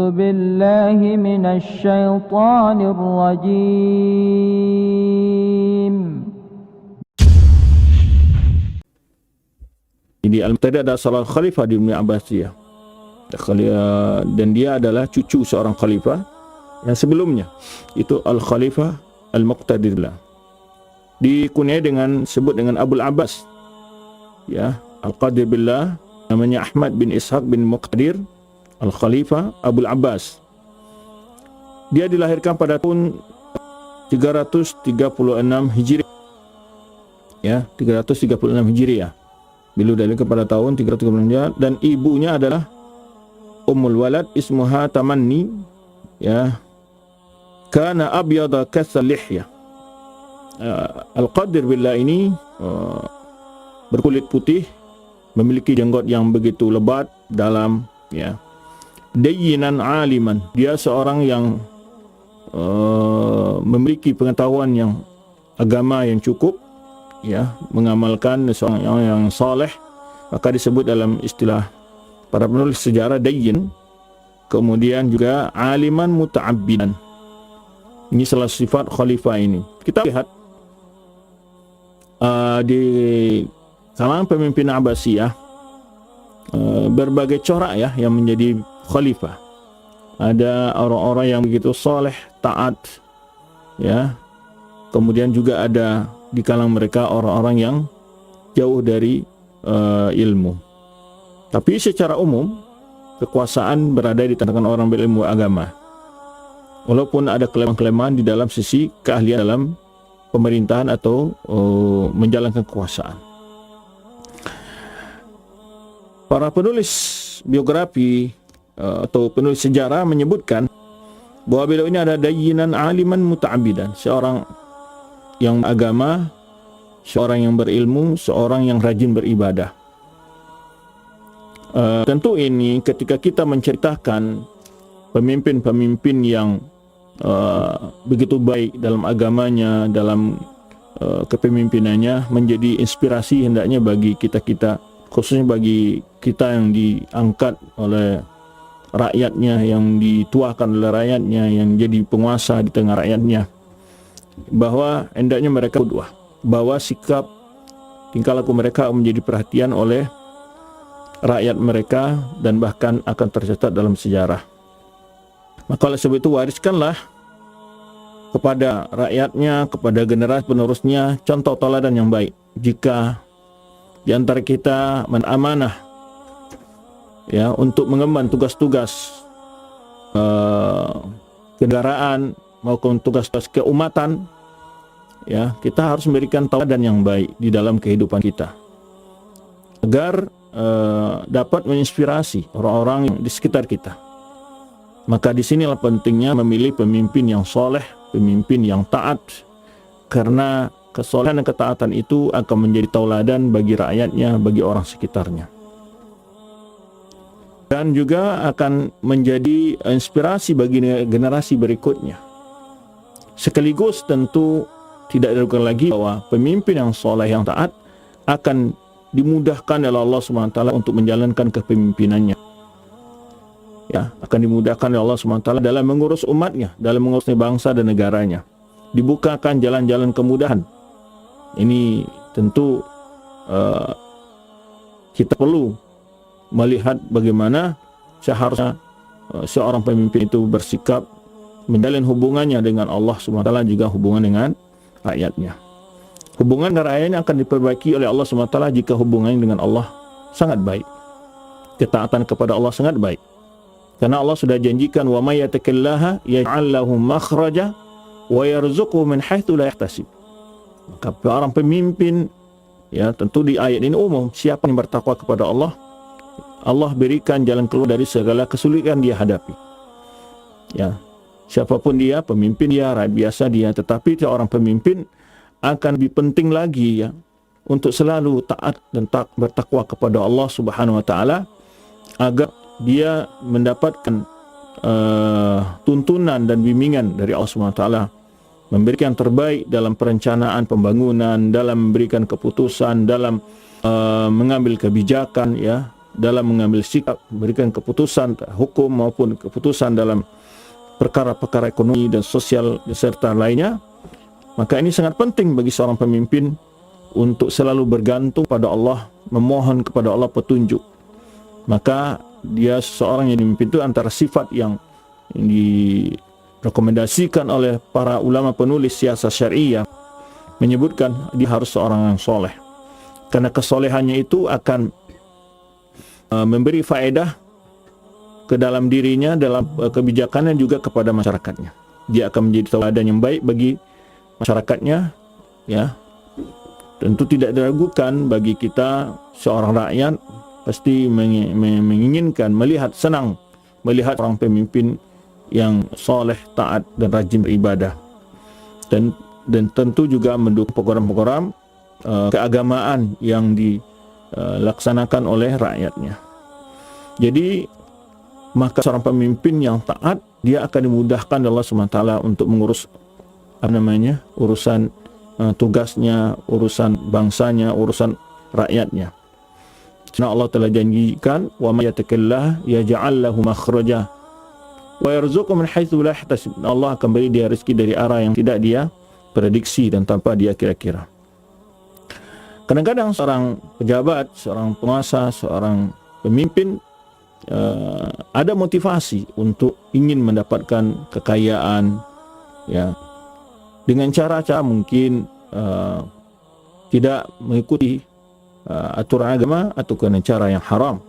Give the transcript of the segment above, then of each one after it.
بالله من الشيطان الرجيم. Jadi Al-Muqtadi adalah salah khalifah di Dunia Abbasiyah, dan dia adalah cucu seorang khalifah yang sebelumnya, itu Al-Khalifah Al-Muqtadi, dikunyai dengan sebut dengan Abul Abbas, ya, Al-Qadir Billah, namanya Ahmad bin Ishaq bin Muqtadir Al-Khalifah Abul Abbas. Dia dilahirkan pada tahun 336 Hijriah, ya, 336 Hijriah. Beliau dilahirkan pada tahun 336 Hijriah, dan ibunya adalah Ummul Walad ismuha Tamanni, ya, kana abyada katsal lihya. Al-Qadir Billah ini berkulit putih, memiliki jenggot yang begitu lebat, dalam, ya. Dayyinan aliman, dia seorang yang memiliki pengetahuan yang agama yang cukup, ya, mengamalkan, seorang yang saleh, maka disebut dalam istilah para penulis sejarah dayyin. Kemudian juga aliman muta'abbidan. Ini salah sifat khalifah ini. Kita lihat di kalangan pemimpin Abbasiyah, berbagai corak, ya, yang menjadi khalifah. Ada orang-orang yang begitu saleh, taat, ya. Kemudian juga ada di kalangan mereka orang-orang yang jauh dari ilmu. Tapi secara umum kekuasaan berada di tangan orang berilmu agama, walaupun ada kelemahan-kelemahan di dalam sisi keahlian dalam pemerintahan atau menjalankan kekuasaan. Para penulis biografi atau penulis sejarah menyebutkan bahwa beliau ini ada dayyinan aliman muta'abbidan, seorang yang agama, seorang yang berilmu, seorang yang rajin beribadah. Tentu ini ketika kita menceritakan pemimpin-pemimpin yang begitu baik dalam agamanya, dalam kepemimpinannya, menjadi inspirasi hendaknya bagi kita-kita, khususnya bagi kita yang diangkat oleh rakyatnya, yang dituakan oleh rakyatnya, yang jadi penguasa di tengah rakyatnya, bahwa hendaknya mereka qudwah, bahwa sikap tingkah laku mereka menjadi perhatian oleh rakyat mereka dan bahkan akan tercatat dalam sejarah. Maka oleh sebab itu wariskanlah kepada rakyatnya, kepada generasi penerusnya contoh teladan yang baik. Jika di antara kita menamanah, ya, untuk mengemban tugas-tugas kenegaraan maupun tugas-tugas keumatan, ya, kita harus memberikan teladan yang baik di dalam kehidupan kita agar dapat menginspirasi orang-orang di sekitar kita. Maka di sinilah pentingnya memilih pemimpin yang soleh, pemimpin yang taat, karena kesolehan dan ketaatan itu akan menjadi tauladan bagi rakyatnya, bagi orang sekitarnya, dan juga akan menjadi inspirasi bagi generasi berikutnya. Sekaligus tentu tidak diragukan lagi bahwa pemimpin yang soleh, yang taat akan dimudahkan oleh Allah SWT untuk menjalankan kepemimpinannya, ya, akan dimudahkan oleh Allah SWT dalam mengurus umatnya, dalam mengurus bangsa dan negaranya, dibukakan jalan-jalan kemudahan. Ini tentu kita perlu melihat bagaimana seharusnya seorang pemimpin itu bersikap, menjalin hubungannya dengan Allah SWT, juga hubungan dengan rakyatnya. Hubungan dengan rakyatnya akan diperbaiki oleh Allah SWT jika hubungannya dengan Allah sangat baik, ketaatan kepada Allah sangat baik. Karena Allah sudah janjikan, wa may yattaqillaha yaj'al lahu makhraja wa yarzuqhu min haitsu la yahtasib. Maka orang pemimpin, ya, tentu di ayat ini umum, siapa yang bertakwa kepada Allah, Allah berikan jalan keluar dari segala kesulitan dia hadapi. Ya, siapapun dia, pemimpin dia, rakyat biasa dia, tetapi seorang pemimpin akan lebih penting lagi, ya, untuk selalu taat dan bertakwa kepada Allah Subhanahu wa taala, agar dia mendapatkan tuntunan dan bimbingan dari Allah Subhanahu wa taala, memberikan yang terbaik dalam perencanaan pembangunan, dalam memberikan keputusan, dalam mengambil kebijakan, ya, dalam mengambil sikap, memberikan keputusan hukum maupun keputusan dalam perkara-perkara ekonomi dan sosial serta lainnya, maka ini sangat penting bagi seorang pemimpin untuk selalu bergantung pada Allah, memohon kepada Allah petunjuk. Maka dia seorang yang memimpin itu antara sifat yang direkomendasikan oleh para ulama penulis siasat syariah menyebutkan dia harus seorang yang soleh, karena kesolehannya itu akan memberi faedah ke dalam dirinya, dalam kebijakannya juga kepada masyarakatnya. Dia akan menjadi tauladan yang baik bagi masyarakatnya, ya. Tentu tidak diragukan bagi kita seorang rakyat pasti menginginkan senang melihat orang pemimpin yang soleh, taat dan rajin beribadah, dan tentu juga mendukung program-program keagamaan yang dilaksanakan oleh rakyatnya. Jadi maka seorang pemimpin yang taat, dia akan dimudahkan Allah SWT untuk mengurus urusan tugasnya, urusan bangsanya, urusan rakyatnya. Karena Allah telah janjikan, wa may yattaqillah yaj'al lahu makhraja wa yarzuqhu min haitsu la yahtasib. Allah akan beri dia rezeki dari arah yang tidak dia prediksi dan tanpa dia kira-kira. Kadang-kadang seorang pejabat, seorang penguasa, seorang pemimpin ada motivasi untuk ingin mendapatkan kekayaan, ya, dengan cara-cara mungkin tidak mengikuti aturan agama atau dengan cara yang haram.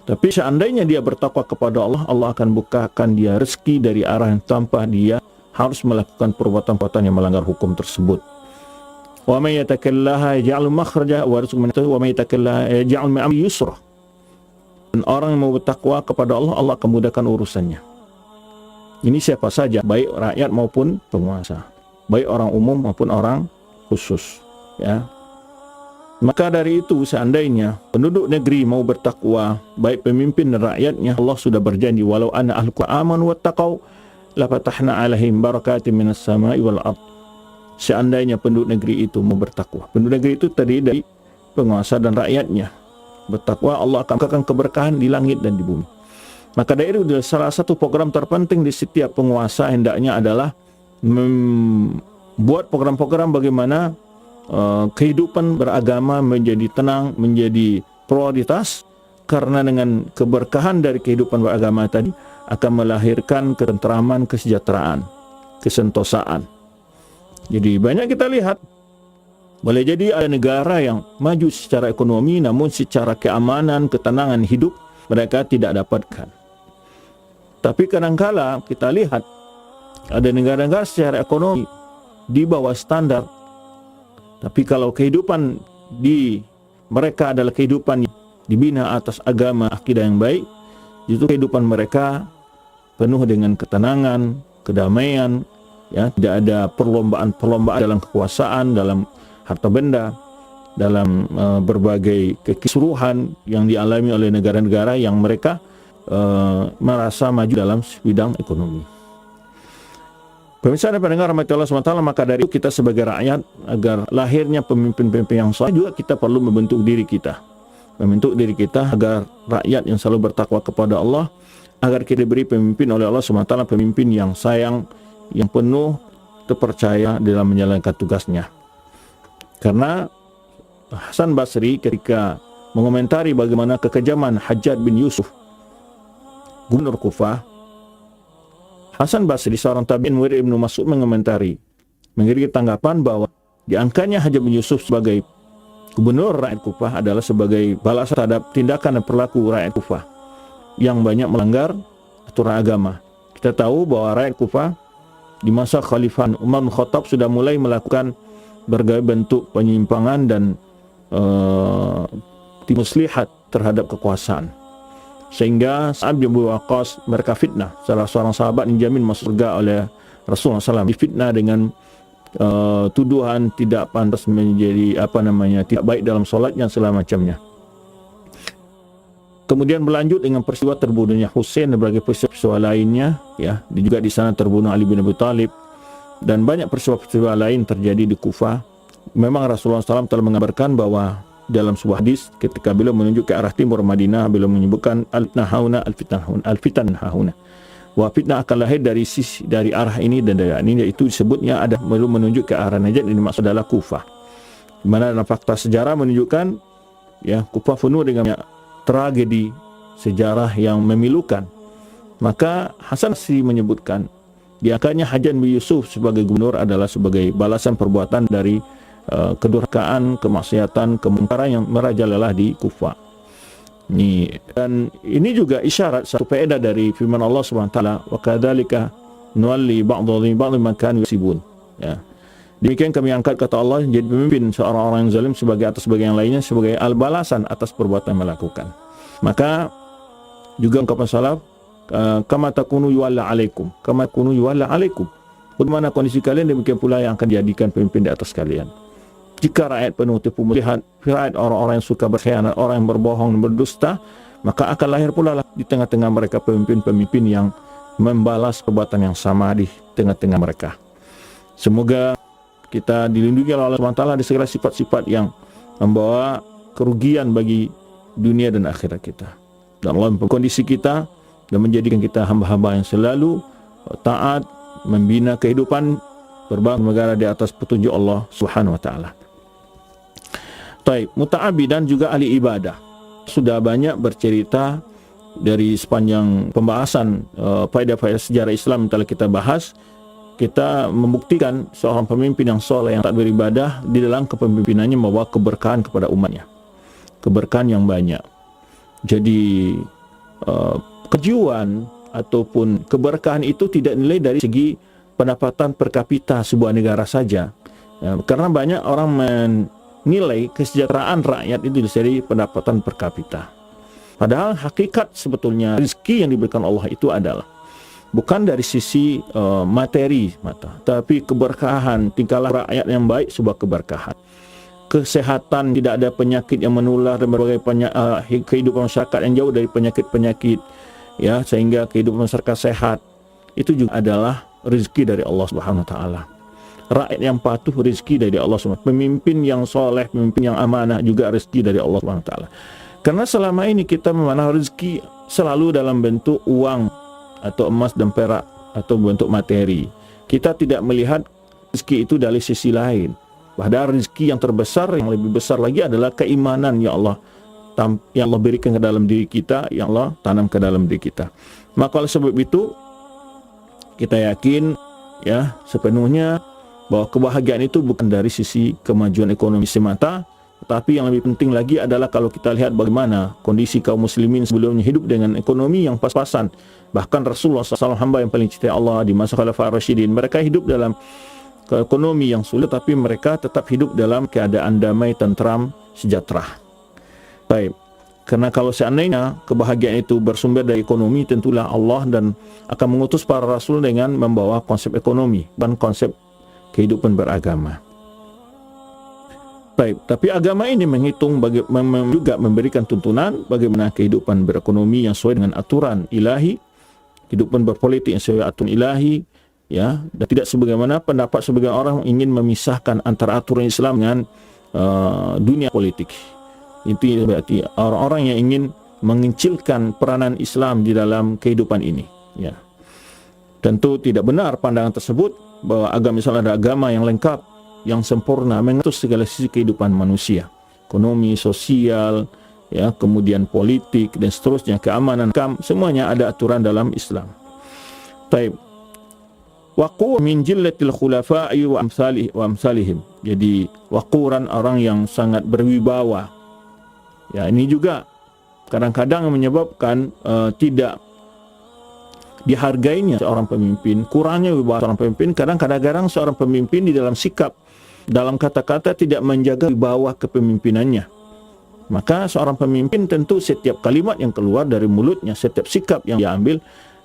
Tapi seandainya dia bertakwa kepada Allah, Allah akan bukakan dia rezeki dari arah yang tanpa dia harus melakukan perbuatan-perbuatan yang melanggar hukum tersebut. Wa may yattaqillaha yaj'al makhraja wa yarzuqhu min haitsu wa may yattaqillaha yaj'al min amri yusra. Dan orang yang mau bertakwa kepada Allah, Allah akan mudahkan urusannya. Ini siapa saja, baik rakyat maupun penguasa, baik orang umum maupun orang khusus, ya. Maka dari itu, seandainya penduduk negeri mau bertakwa, baik pemimpin dan rakyatnya, Allah sudah berjanji, walau anna ahlul qura amanu wattaqau la fatahna 'alaihim barakatin minas sama'i wal ard. Seandainya penduduk negeri itu mau bertakwa, penduduk negeri itu terdiri dari penguasa dan rakyatnya. Bertakwa, Allah akan bukakan keberkahan di langit dan di bumi. Maka dari itu, salah satu program terpenting di setiap penguasa hendaknya adalah membuat program-program bagaimana kehidupan beragama menjadi tenang, menjadi prioritas, karena dengan keberkahan dari kehidupan beragama tadi akan melahirkan ketenteraman, kesejahteraan, kesentosaan. Jadi banyak kita lihat, boleh jadi ada negara yang maju secara ekonomi, namun secara keamanan, ketenangan hidup mereka tidak dapatkan. Tapi kadangkala kita lihat ada negara-negara secara ekonomi di bawah standar, tapi kalau kehidupan di mereka adalah kehidupan dibina atas agama, akidah yang baik, itu kehidupan mereka penuh dengan ketenangan, kedamaian, ya, tidak ada perlombaan dalam kekuasaan, dalam harta benda, dalam berbagai kekisruhan yang dialami oleh negara-negara yang mereka merasa maju dalam bidang ekonomi. Pemirsa dan pendengar rahmati Allah SWT, maka dari itu kita sebagai rakyat, agar lahirnya pemimpin-pemimpin yang saleh, juga kita perlu membentuk diri kita agar rakyat yang selalu bertakwa kepada Allah, agar kita diberi pemimpin oleh Allah SWT, pemimpin yang sayang, yang penuh terpercaya dalam menjalankan tugasnya. Karena Hasan Basri ketika mengomentari bagaimana kekejaman Hajjaj bin Yusuf, gubernur Kufah, Hasan Basri, seorang tabi'in murid Ibnu Mas'ud, mengomentari, memberi tanggapan bahwa diangkatnya Hajjaj bin Yusuf sebagai gubernur rakyat Kufah adalah sebagai balasan terhadap tindakan dan perilaku rakyat Kufah yang banyak melanggar aturan agama. Kita tahu bahwa rakyat Kufah di masa Khalifah Umar bin Khattab sudah mulai melakukan berbagai bentuk penyimpangan dan muslihat terhadap kekuasaan, sehingga Sa'ad bin Abi Waqqas mereka fitnah salah seorang sahabat yang dijamin masuk surga oleh Rasulullah SAW, difitnah dengan tuduhan tidak pantas, menjadi tidak baik dalam solatnya, segala macamnya. Kemudian berlanjut dengan peristiwa terbunuhnya Husain dan berbagai peristiwa lainnya, ya, juga di sana terbunuh Ali bin Abi Thalib dan banyak peristiwa-peristiwa lain terjadi di Kufah. Memang Rasulullah SAW telah mengabarkan bahwa dalam sebuah hadis ketika beliau menunjuk ke arah timur Madinah, beliau menyebutkan al-fitnah hauna, al-fitan hauna. Wa fitnah akan lahir dari arah ini dan dari ini, yaitu disebutnya ada beliau menunjuk ke arah Najd, ini maksud adalah Kufah. Di mana dalam fakta sejarah menunjukkan ya Kufah penuh dengan tragedi sejarah yang memilukan. Maka Hasan Basri menyebutkan diangkatnya Hajjaj bin Yusuf sebagai gubernur adalah sebagai balasan perbuatan dari kedurhakaan, kemaksiatan, kemungkaran yang merajalela di Kufah. Dan ini juga isyarat satu faedah dari firman Allah Subhanahu wa taala, wa kadzalika nuwalli ba'dhum ma kanu yasibun. Ya. Demikian kami angkat, kata Allah, jadi pemimpin seorang orang yang zalim sebagai atas sebagian yang lainnya sebagai balasan atas perbuatan yang melakukan. Maka juga ungkapan salaf, kama takunu yuwalla alaikum, kama takunu yuwalla alaikum. Bagaimana kondisi kalian, demikian pula yang akan dijadikan pemimpin di atas kalian. Jika rakyat penuh tipu muslihat, rakyat orang-orang yang suka berkhianat, orang yang berbohong dan berdusta, maka akan lahir pula di tengah-tengah mereka pemimpin-pemimpin yang membalas perbuatan yang sama di tengah-tengah mereka. Semoga kita dilindungi oleh Allah SWT dari segala sifat-sifat yang membawa kerugian bagi dunia dan akhirat kita. Dan Allah kondisi kita dan menjadikan kita hamba-hamba yang selalu taat, membina kehidupan berbangsa negara di atas petunjuk Allah Subhanahu wa taala. Baik, muta'abbidan juga ahli ibadah. Sudah banyak bercerita dari sepanjang pembahasan faedah-faedah sejarah Islam yang telah kita bahas. Kita membuktikan seorang pemimpin yang soleh, yang tak beribadah, di dalam kepemimpinannya membawa keberkahan kepada umatnya, keberkahan yang banyak. Jadi kejuan ataupun keberkahan itu tidak nilai dari segi pendapatan per kapita sebuah negara saja, ya, karena banyak orang menilai kesejahteraan rakyat itu dari pendapatan per kapita. Padahal hakikat sebetulnya rezeki yang diberikan Allah itu adalah bukan dari sisi materi mata, tapi keberkahan, tingkah laku rakyat yang baik sebuah keberkahan. Kesehatan, tidak ada penyakit yang menular dan berbagai kehidupan masyarakat yang jauh dari penyakit-penyakit, ya, sehingga kehidupan masyarakat sehat. Itu juga adalah rezeki dari Allah Subhanahu wa taala. Rakyat yang patuh, rezeki dari Allah Subhanahu wa taala. Pemimpin yang soleh, pemimpin yang amanah, juga rezeki dari Allah Subhanahu wa taala. Karena selama ini kita memandang rezeki selalu dalam bentuk uang atau emas dan perak atau bentuk materi. Kita tidak melihat rezeki itu dari sisi lain. Padahal rezeki yang terbesar, yang lebih besar lagi adalah keimanan yang Allah berikan ke dalam diri kita, yang Allah tanam ke dalam diri kita. Maka oleh sebab itu kita yakin ya sepenuhnya bahwa kebahagiaan itu bukan dari sisi kemajuan ekonomi semata, tetapi yang lebih penting lagi adalah kalau kita lihat bagaimana kondisi kaum muslimin sebelumnya hidup dengan ekonomi yang pas-pasan. Bahkan Rasulullah SAW, hamba yang paling cintai Allah di masa Khalifah Rasyidin, mereka hidup dalam ekonomi yang sulit, tapi mereka tetap hidup dalam keadaan damai, tentram, sejahtera. Baik, karena kalau seandainya kebahagiaan itu bersumber dari ekonomi, tentulah Allah dan akan mengutus para rasul dengan membawa konsep ekonomi dan konsep kehidupan beragama. Baik, tapi agama ini menghitung juga memberikan tuntunan bagaimana kehidupan berekonomi yang sesuai dengan aturan ilahi, kehidupan berpolitik yang sesuai aturan ilahi, ya, dan tidak sebagaimana pendapat sebagian orang ingin memisahkan antara aturan Islam dengan dunia politik. Itu berarti orang-orang yang ingin mengecilkan peranan Islam di dalam kehidupan ini, ya. Tentu tidak benar pandangan tersebut, bahwa agama Islam adalah agama yang lengkap, yang sempurna, mengatur segala sisi kehidupan manusia, ekonomi, sosial, ya, kemudian politik dan seterusnya, keamanan, semuanya ada aturan dalam Islam. Taib. Waqur min jillatil khulafa'i wa amsalihim. Jadi waquran, orang yang sangat berwibawa. Ya, ini juga kadang-kadang menyebabkan tidak dihargainya seorang pemimpin, kurangnya wibawa seorang pemimpin. Kadang-kadang seorang pemimpin di dalam sikap, dalam kata-kata tidak menjaga wibawa kepemimpinannya. Maka seorang pemimpin tentu setiap kalimat yang keluar dari mulutnya, setiap sikap yang diambil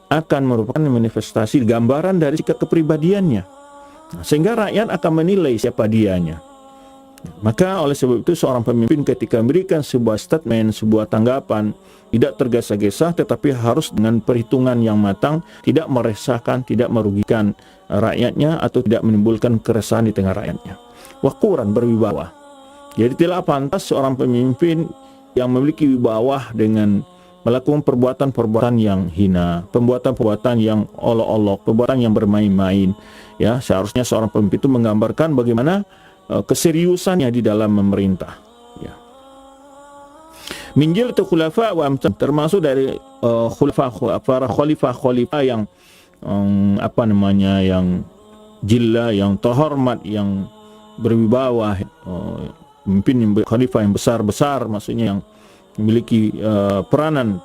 akan merupakan manifestasi gambaran dari sikap kepribadiannya. Sehingga rakyat akan menilai siapa dianya. Maka oleh sebab itu seorang pemimpin ketika memberikan sebuah statement, sebuah tanggapan, tidak tergesa-gesa tetapi harus dengan perhitungan yang matang, tidak meresahkan, tidak merugikan rakyatnya atau tidak menimbulkan keresahan di tengah rakyatnya. Waquran, berwibawa. Jadi tidak pantas seorang pemimpin yang memiliki wibawah dengan melakukan perbuatan-perbuatan yang hina, perbuatan-perbuatan yang olok-olok, perbuatan yang bermain-main. Ya, seharusnya seorang pemimpin itu menggambarkan bagaimana keseriusannya di dalam memerintah. Ya. Minjil itu khulafa wa amsal, termasuk dari para khalifah yang yang jilla, yang terhormat, yang berwibawa, pemimpin khalifah yang besar-besar, maksudnya yang memiliki peranan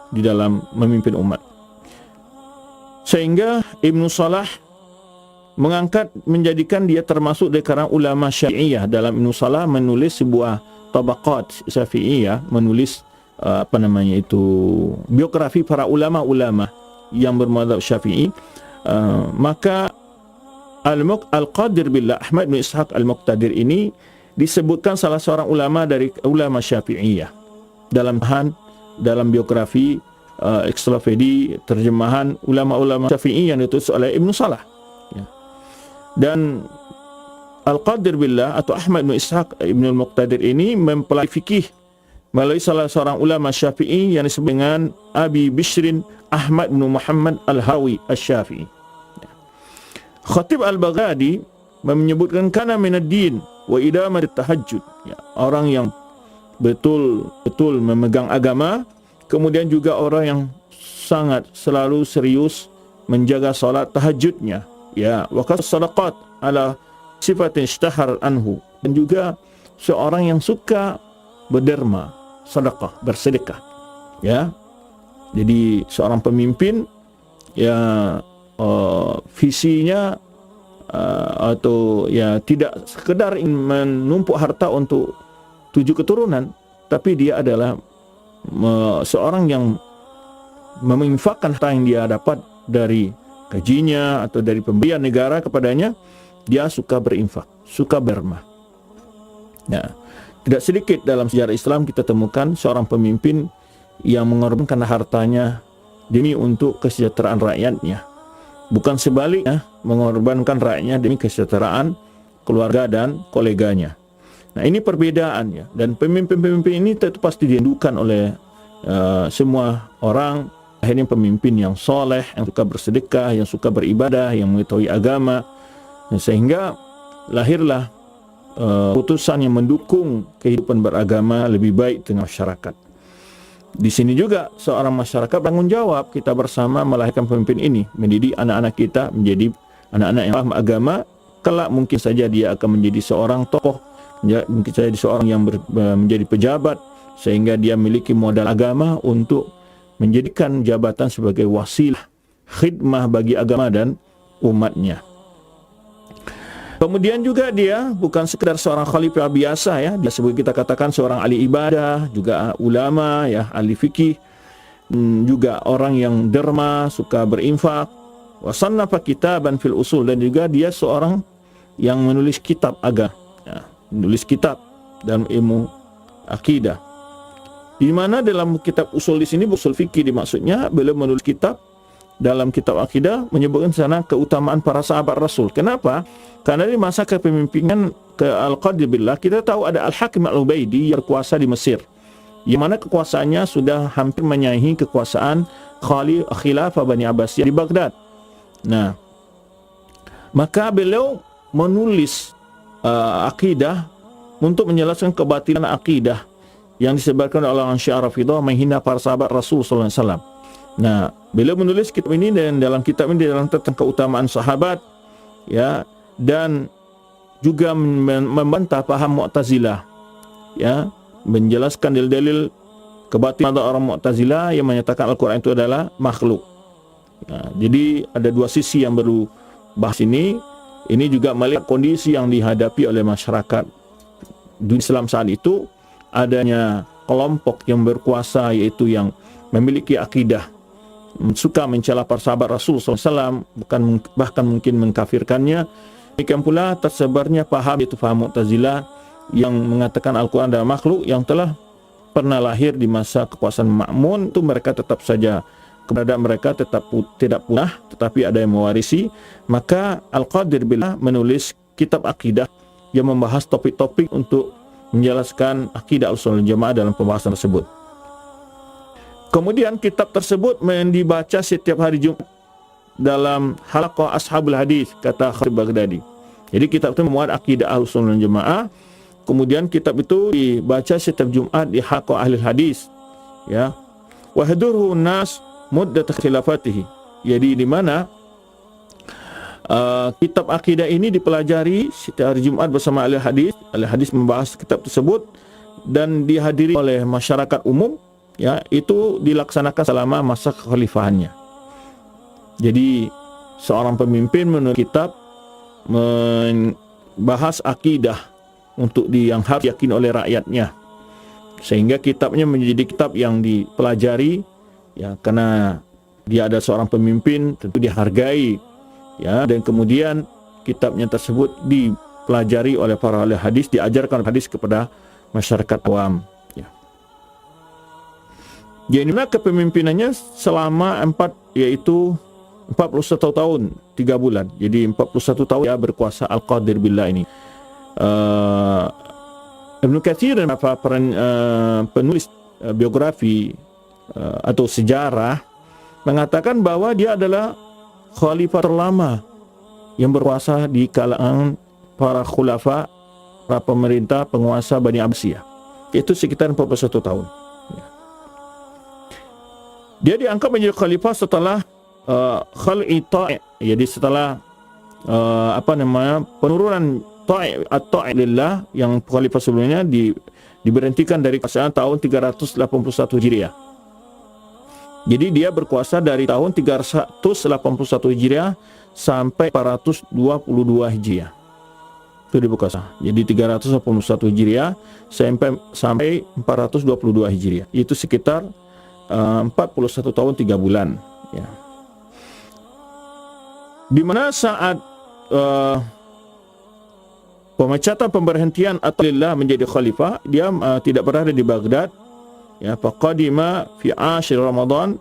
di dalam memimpin umat. Sehingga Ibnu Salah menjadikan dia termasuk dari kalangan ulama Syafi'iyah. Dalam Ibnu Salah menulis sebuah tabaqat Syafi'iyah, menulis biografi para ulama-ulama yang bermadzhab Syafi'i. Maka Al-Qadir Billah Ahmad bin Ishaq Al-Muqtadir ini disebutkan salah seorang ulama dari ulama Syafi'iyah dalam biografi Ekstrafedi, terjemahan ulama-ulama Syafi'i yang ditulis oleh Ibnu Salah. Ya. Dan Al-Qadir Billah atau Ahmad bin Ishaq Ibn Al-Muqtadir ini mempelajari fikih melalui salah seorang ulama Syafi'i yang disebut dengan Abi Bishrin Ahmad bin Muhammad Al-Hawi Al-Syafi'i. Ya. Khatib Al-Baghdadi menyebutkan kana minad-din wa idamat tahajjud. Ya, orang yang betul-betul memegang agama, kemudian juga orang yang sangat selalu serius menjaga salat tahajudnya. Ya, wa sadaqat ala sifatin ishtahar anhu, dan juga seorang yang suka berderma, sedekah, bersedekah. Ya. Jadi seorang pemimpin ya visinya atau ya tidak sekedar menumpuk harta untuk 7 keturunan, tapi dia adalah seorang yang menginfakkan harta yang dia dapat dari gajinya atau dari pemberian negara kepadanya. Dia suka berinfak, suka bermah. Ya. Tidak sedikit dalam sejarah Islam kita temukan seorang pemimpin yang mengorbankan hartanya demi untuk kesejahteraan rakyatnya. Bukan sebaliknya, mengorbankan rakyatnya demi kesejahteraan keluarga dan koleganya. Nah, ini perbedaannya. Dan pemimpin-pemimpin ini tentu pasti dirindukan oleh semua orang. Akhirnya pemimpin yang soleh, yang suka bersedekah, yang suka beribadah, yang mengetahui agama. Sehingga lahirlah putusan yang mendukung kehidupan beragama lebih baik dengan masyarakat. Di sini juga seorang masyarakat bertanggung jawab, kita bersama melahirkan pemimpin ini, mendidik anak-anak kita menjadi anak-anak yang paham agama. Kelak mungkin saja dia akan menjadi seorang tokoh, mungkin saja seorang yang menjadi pejabat, sehingga dia memiliki modal agama untuk menjadikan jabatan sebagai wasilah khidmah bagi agama dan umatnya. Kemudian juga dia bukan sekedar seorang khalifah biasa, ya, dia sebut kita katakan seorang ahli ibadah, juga ulama, ya, ahli fikih, juga orang yang derma, suka berinfak. Wa sannafa kitaban fil usul, dan juga dia seorang yang menulis kitab agama, ya, menulis kitab dalam ilmu akidah. Di mana dalam kitab usul di sini, usul fikih dimaksudnya, beliau menulis kitab dalam kitab akidah menyebutkan sana keutamaan para sahabat Rasul. Kenapa? Karena di masa kepemimpinan Al-Qadir Billah, kita tahu ada Al-Hakim Al-Ubaidi yang berkuasa di Mesir, yang mana kekuasaannya sudah hampir menyaingi kekuasaan Khilafah Bani Abbasiyah di Baghdad. Nah, maka beliau menulis akidah untuk menjelaskan kebatilan akidah yang disebarkan oleh orang Syiah Rafidah menghina para sahabat Rasul sallallahu alaihi wasallam. Nah, beliau menulis kitab ini, dan dalam kitab ini dalam tentang keutamaan sahabat, ya, dan juga membantah paham Mu'tazilah, ya, menjelaskan dalil-dalil kebatilan orang Mu'tazilah yang menyatakan Al-Quran itu adalah makhluk. Ya, jadi ada dua sisi yang perlu bahas ini. Ini juga melihat kondisi yang dihadapi oleh masyarakat di Islam saat itu, adanya kelompok yang berkuasa, yaitu yang memiliki akidah suka mencela para sahabat Rasul SAW, bahkan mungkin mengkafirkannya. Demikian pula tersebarnya paham, yaitu paham Mu'tazilah, yang mengatakan Al-Quran adalah makhluk yang telah pernah lahir di masa kekuasaan Ma'mun. Itu mereka tetap saja, keberadaan mereka tetap tidak punah, tetapi ada yang mewarisi. Maka Al-Qadir Billah menulis kitab akidah yang membahas topik-topik untuk menjelaskan akidah Ahlussunnah wal Jamaah dalam pembahasan tersebut. Kemudian kitab tersebut dibaca setiap hari Jumat dalam halaqah Ashabul Hadis, kata Khatib Baghdadi. Jadi kitab itu memuat akidah Ahlussunnah wal Jamaah. Kemudian kitab itu dibaca setiap Jumat di halaqah Ahli Hadis, ya. Wa hadurhu nas muddat khilafatihi. Jadi di mana kitab akidah ini dipelajari setiap hari Jumat bersama ahli hadis. Ahli hadis membahas kitab tersebut dan dihadiri oleh masyarakat umum, ya, itu dilaksanakan selama masa kekhalifahannya. Jadi seorang pemimpin menurut kitab membahas akidah untuk yang harus yakin oleh rakyatnya, sehingga kitabnya menjadi kitab yang dipelajari, ya, karena dia ada seorang pemimpin, tentu dihargai, ya, dan kemudian kitabnya tersebut dipelajari oleh para ahli hadis, diajarkan hadis kepada masyarakat awam, ya. Jadi kepemimpinannya selama 41 tahun 3 bulan. Jadi 41 tahun dia berkuasa Al-Qadir Billah ini. Ibnu Katsir dan penulis biografi atau sejarah mengatakan bahwa dia adalah khalifah terlama yang berkuasa di kalangan para khulafa, para pemerintah penguasa Bani Abbasiyah. Itu sekitar 41 tahun. Dia diangkat menjadi khalifah setelah khal'i ta'i', jadi setelah penurunan ta'i' lillah yang khalifah sebelumnya diberhentikan dari kekuasaan tahun 381 Hijriah. Jadi dia berkuasa dari tahun 381 Hijriah sampai 422 Hijriah. Itu dia berkuasa. Jadi 381 Hijriah sampai 422 Hijriah. Itu sekitar 41 tahun 3 bulan, ya. Di mana saat pemecatan pemberhentian Atalillah menjadi khalifah, dia tidak berada di Baghdad, ya. Faqadima fi ashir Ramadan,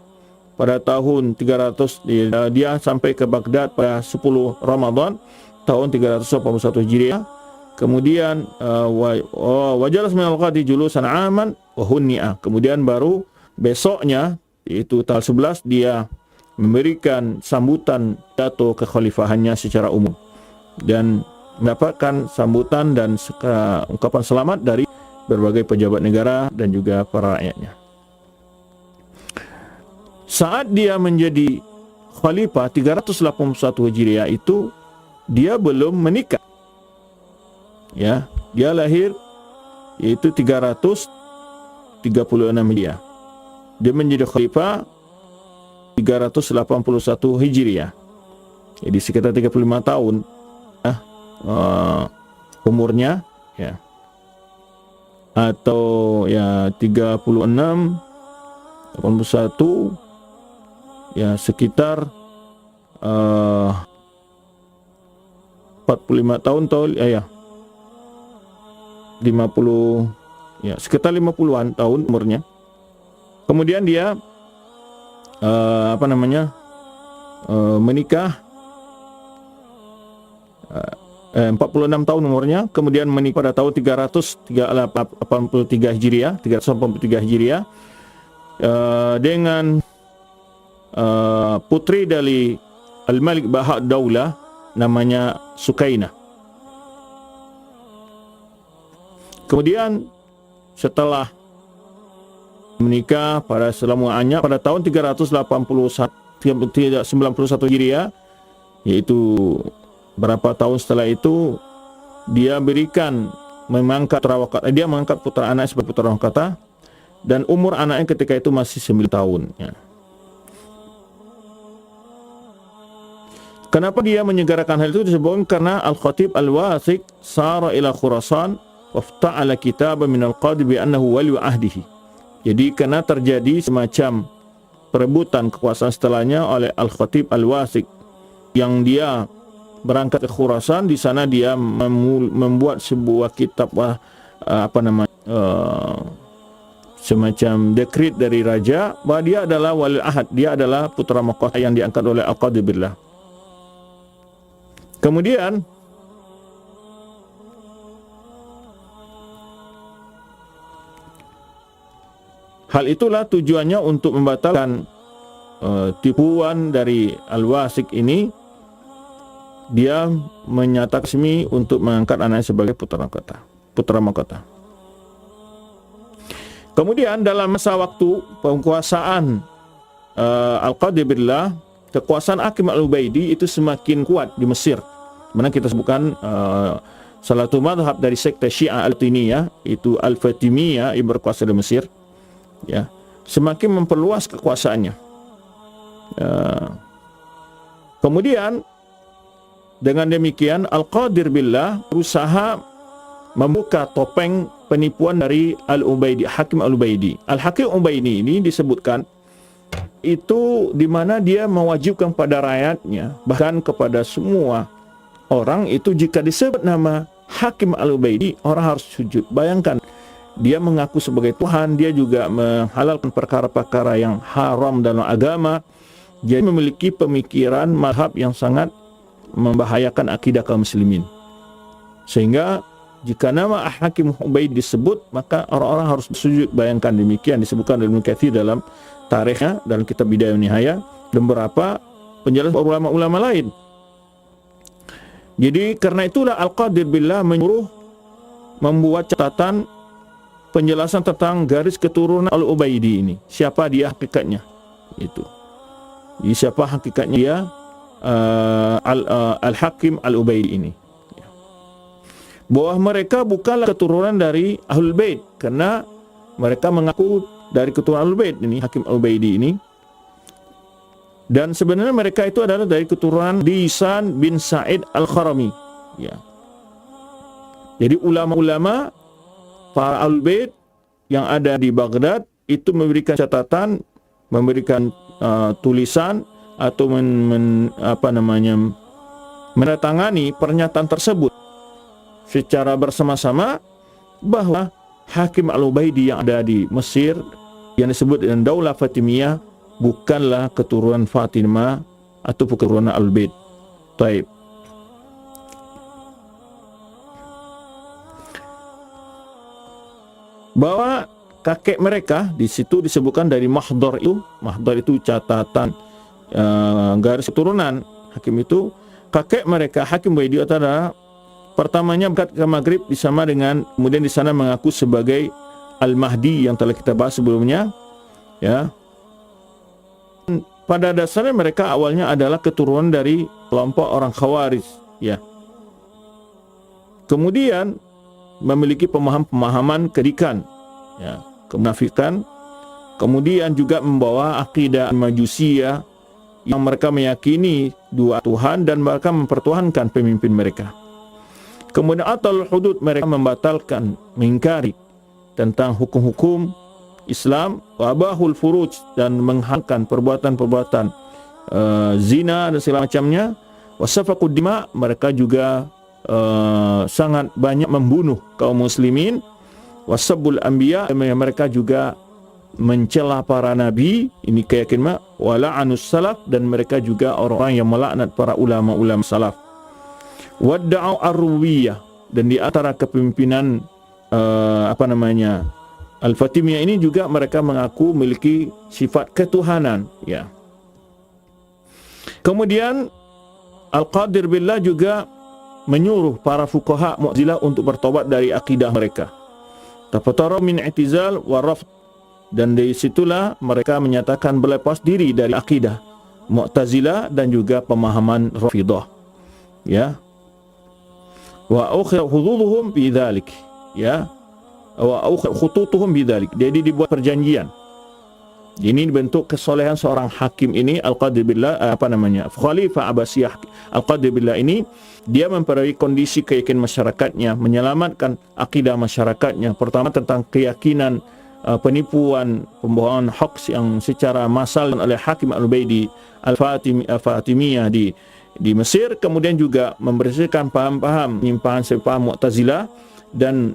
pada tahun 300 dia sampai ke Baghdad pada 10 Ramadan tahun 381 Hijriah. Kemudian wajalas min al-qadi julusan aman wa hunni'a. Kemudian baru besoknya, yaitu tanggal 11, dia memberikan sambutan pidato kekhalifahannya secara umum dan mendapatkan sambutan dan ungkapan selamat dari berbagai pejabat negara dan juga para rakyatnya. Saat dia menjadi khalifah 381 Hijriah itu dia belum menikah, ya. Dia lahir yaitu 336 Hijriah. Dia menjadi khalifah 381 Hijriah. Jadi sekitar 35 tahun umurnya, ya. Atau ya 36 81, ya, sekitar 45 tahun ya 50, ya, sekitar 50-an tahun umurnya. Kemudian dia menikah 46 tahun umurnya, kemudian menikah pada tahun 383 Hijriah dengan putri dari Al-Malik Bahad Daulah namanya Sukainah. Kemudian setelah menikah pada selamanya pada tahun 391 Hijriah, yaitu berapa tahun setelah itu dia mengangkat putra anak sebagai putra mahkota, dan umur anaknya ketika itu masih 9 tahun, ya. Kenapa dia menyegarakan hal itu? Disebutkan karena Al-Khatib Al-Wathiq sara ila Khurasan wafta'ala kitaban min al-qadi bi annahu wali ahdihi. Jadi karena terjadi semacam perebutan kekuasaan setelahnya oleh Al-Khatib Al-Wathiq, yang dia berangkat ke Khurasan. Di sana dia membuat sebuah kitab semacam dekret dari raja bahwa dia adalah wali ahad, dia adalah putra mahkota yang diangkat oleh Al-Qadir Billah. Kemudian Hal itulah tujuannya untuk membatalkan tipuan dari Al-Wasik ini. Dia menyatakan resmi untuk mengangkat anaknya sebagai putra mahkota. Kemudian dalam masa waktu penguasaan Al-Qadir Billah, kekuasaan Hakim Al-Ubaidi itu semakin kuat di Mesir. Mana kita sebutkan salah satu mazhab dari sekte Syiah Al-Tiniyah, itu Al-Fatimiyah yang berkuasa di Mesir, ya, semakin memperluas kekuasaannya. Kemudian dengan demikian Al-Qadir Billah berusaha membuka topeng penipuan dari Al-Ubaidi, Hakim Al-Ubaidi. Al-Hakim Al-Ubaidi ini disebutkan itu di mana dia mewajibkan pada rakyatnya, bahkan kepada semua orang itu, jika disebut nama Hakim Al-Ubaidi, orang harus sujud. Bayangkan, dia mengaku sebagai Tuhan, dia juga menghalalkan perkara-perkara yang haram dalam agama. Dia memiliki pemikiran mazhab yang sangat membahayakan akidah kaum muslimin. Sehingga jika nama Hakim Ubaid disebut, maka orang-orang harus bersujud. Bayangkan, demikian disebutkan oleh Ibnu Katsir dalam tarikhnya, dalam kitab Bidayah wa Nihayah, dan beberapa penjelasan ulama-ulama lain. Jadi karena itulah Al-Qadir Billah menyuruh membuat catatan penjelasan tentang garis keturunan Al-Ubaidi ini. Siapa dia hakikatnya? Itu. Jadi siapa hakikatnya dia? Al-Hakim Al-Ubaidi ini. Bahwa mereka bukanlah keturunan dari Ahlul Bait, karena mereka mengaku dari keturunan Ahlul Bait ini, Hakim Al-Ubaidi ini. Dan sebenarnya mereka itu adalah dari keturunan Disan bin Sa'id Al-Kharami, ya. Jadi ulama-ulama para Ahlul Bait yang ada di Baghdad itu memberikan catatan, memberikan tulisan atau menandatangani pernyataan tersebut secara bersama-sama bahwa Hakim Al-Ubaidi yang ada di Mesir yang disebut dengan Daulah Fatimiyah bukanlah keturunan Fatimah atau keturunan Al-Bait. Taib. Bahwa kakek mereka di situ disebutkan dari Mahdar itu catatan garis keturunan Hakim itu. Kakek mereka Hakim Ubaidi adalah pertamanya berangkat ke Maghrib bersama dengan, kemudian di sana mengaku sebagai Al-Mahdi yang telah kita bahas sebelumnya, ya. Pada dasarnya mereka awalnya adalah keturunan dari kelompok orang Khawarij, ya. Kemudian memiliki pemahaman kedikan, ya, kemunafikan. Kemudian juga membawa akidah Majusiyah yang mereka meyakini dua Tuhan dan mereka mempertuhankan pemimpin mereka. Kemudian atal hudud, mereka membatalkan, mengingkari tentang hukum-hukum Islam, wabahul furuj, dan menghalalkan perbuatan-perbuatan zina dan segala macamnya. Wasafaqud dima, mereka juga sangat banyak membunuh kaum muslimin. Wasabbul anbiya, mereka juga mencela para nabi, ini keyakinan, wala'anus salaf, dan mereka juga orang-orang yang melaknat para ulama-ulama salaf. Wadda'u ar-ruwiyah, dan di antara kepemimpinan Al-Fatimiyah ini juga mereka mengaku memiliki sifat ketuhanan, ya. Kemudian Al-Qadir Billah juga menyuruh para fuqaha Mu'tazilah untuk bertobat dari akidah mereka. Tafatara min i'tizal wa rafd, dan dari situlah mereka menyatakan berlepas diri dari akidah Mu'tazilah dan juga pemahaman Rafidah, ya. Wa ukhira hududuhum bidzalik, ya. Wa ukhira khututuhum bidzalik, jadi dibuat perjanjian. Ini bentuk kesolehan seorang hakim ini, Al-Qadir Billah, Khalifah Abbasiyah Al-Qadir Billah ini, dia memperoleh kondisi keyakinan masyarakatnya, menyelamatkan akidah masyarakatnya. Pertama tentang keyakinan penipuan, pembohongan hoax yang secara massal oleh Hakim Al-Ubaidi Al-Fatimiyah di Mesir. Kemudian juga membersihkan paham-paham penyimpangan sepaham Mu'tazilah dan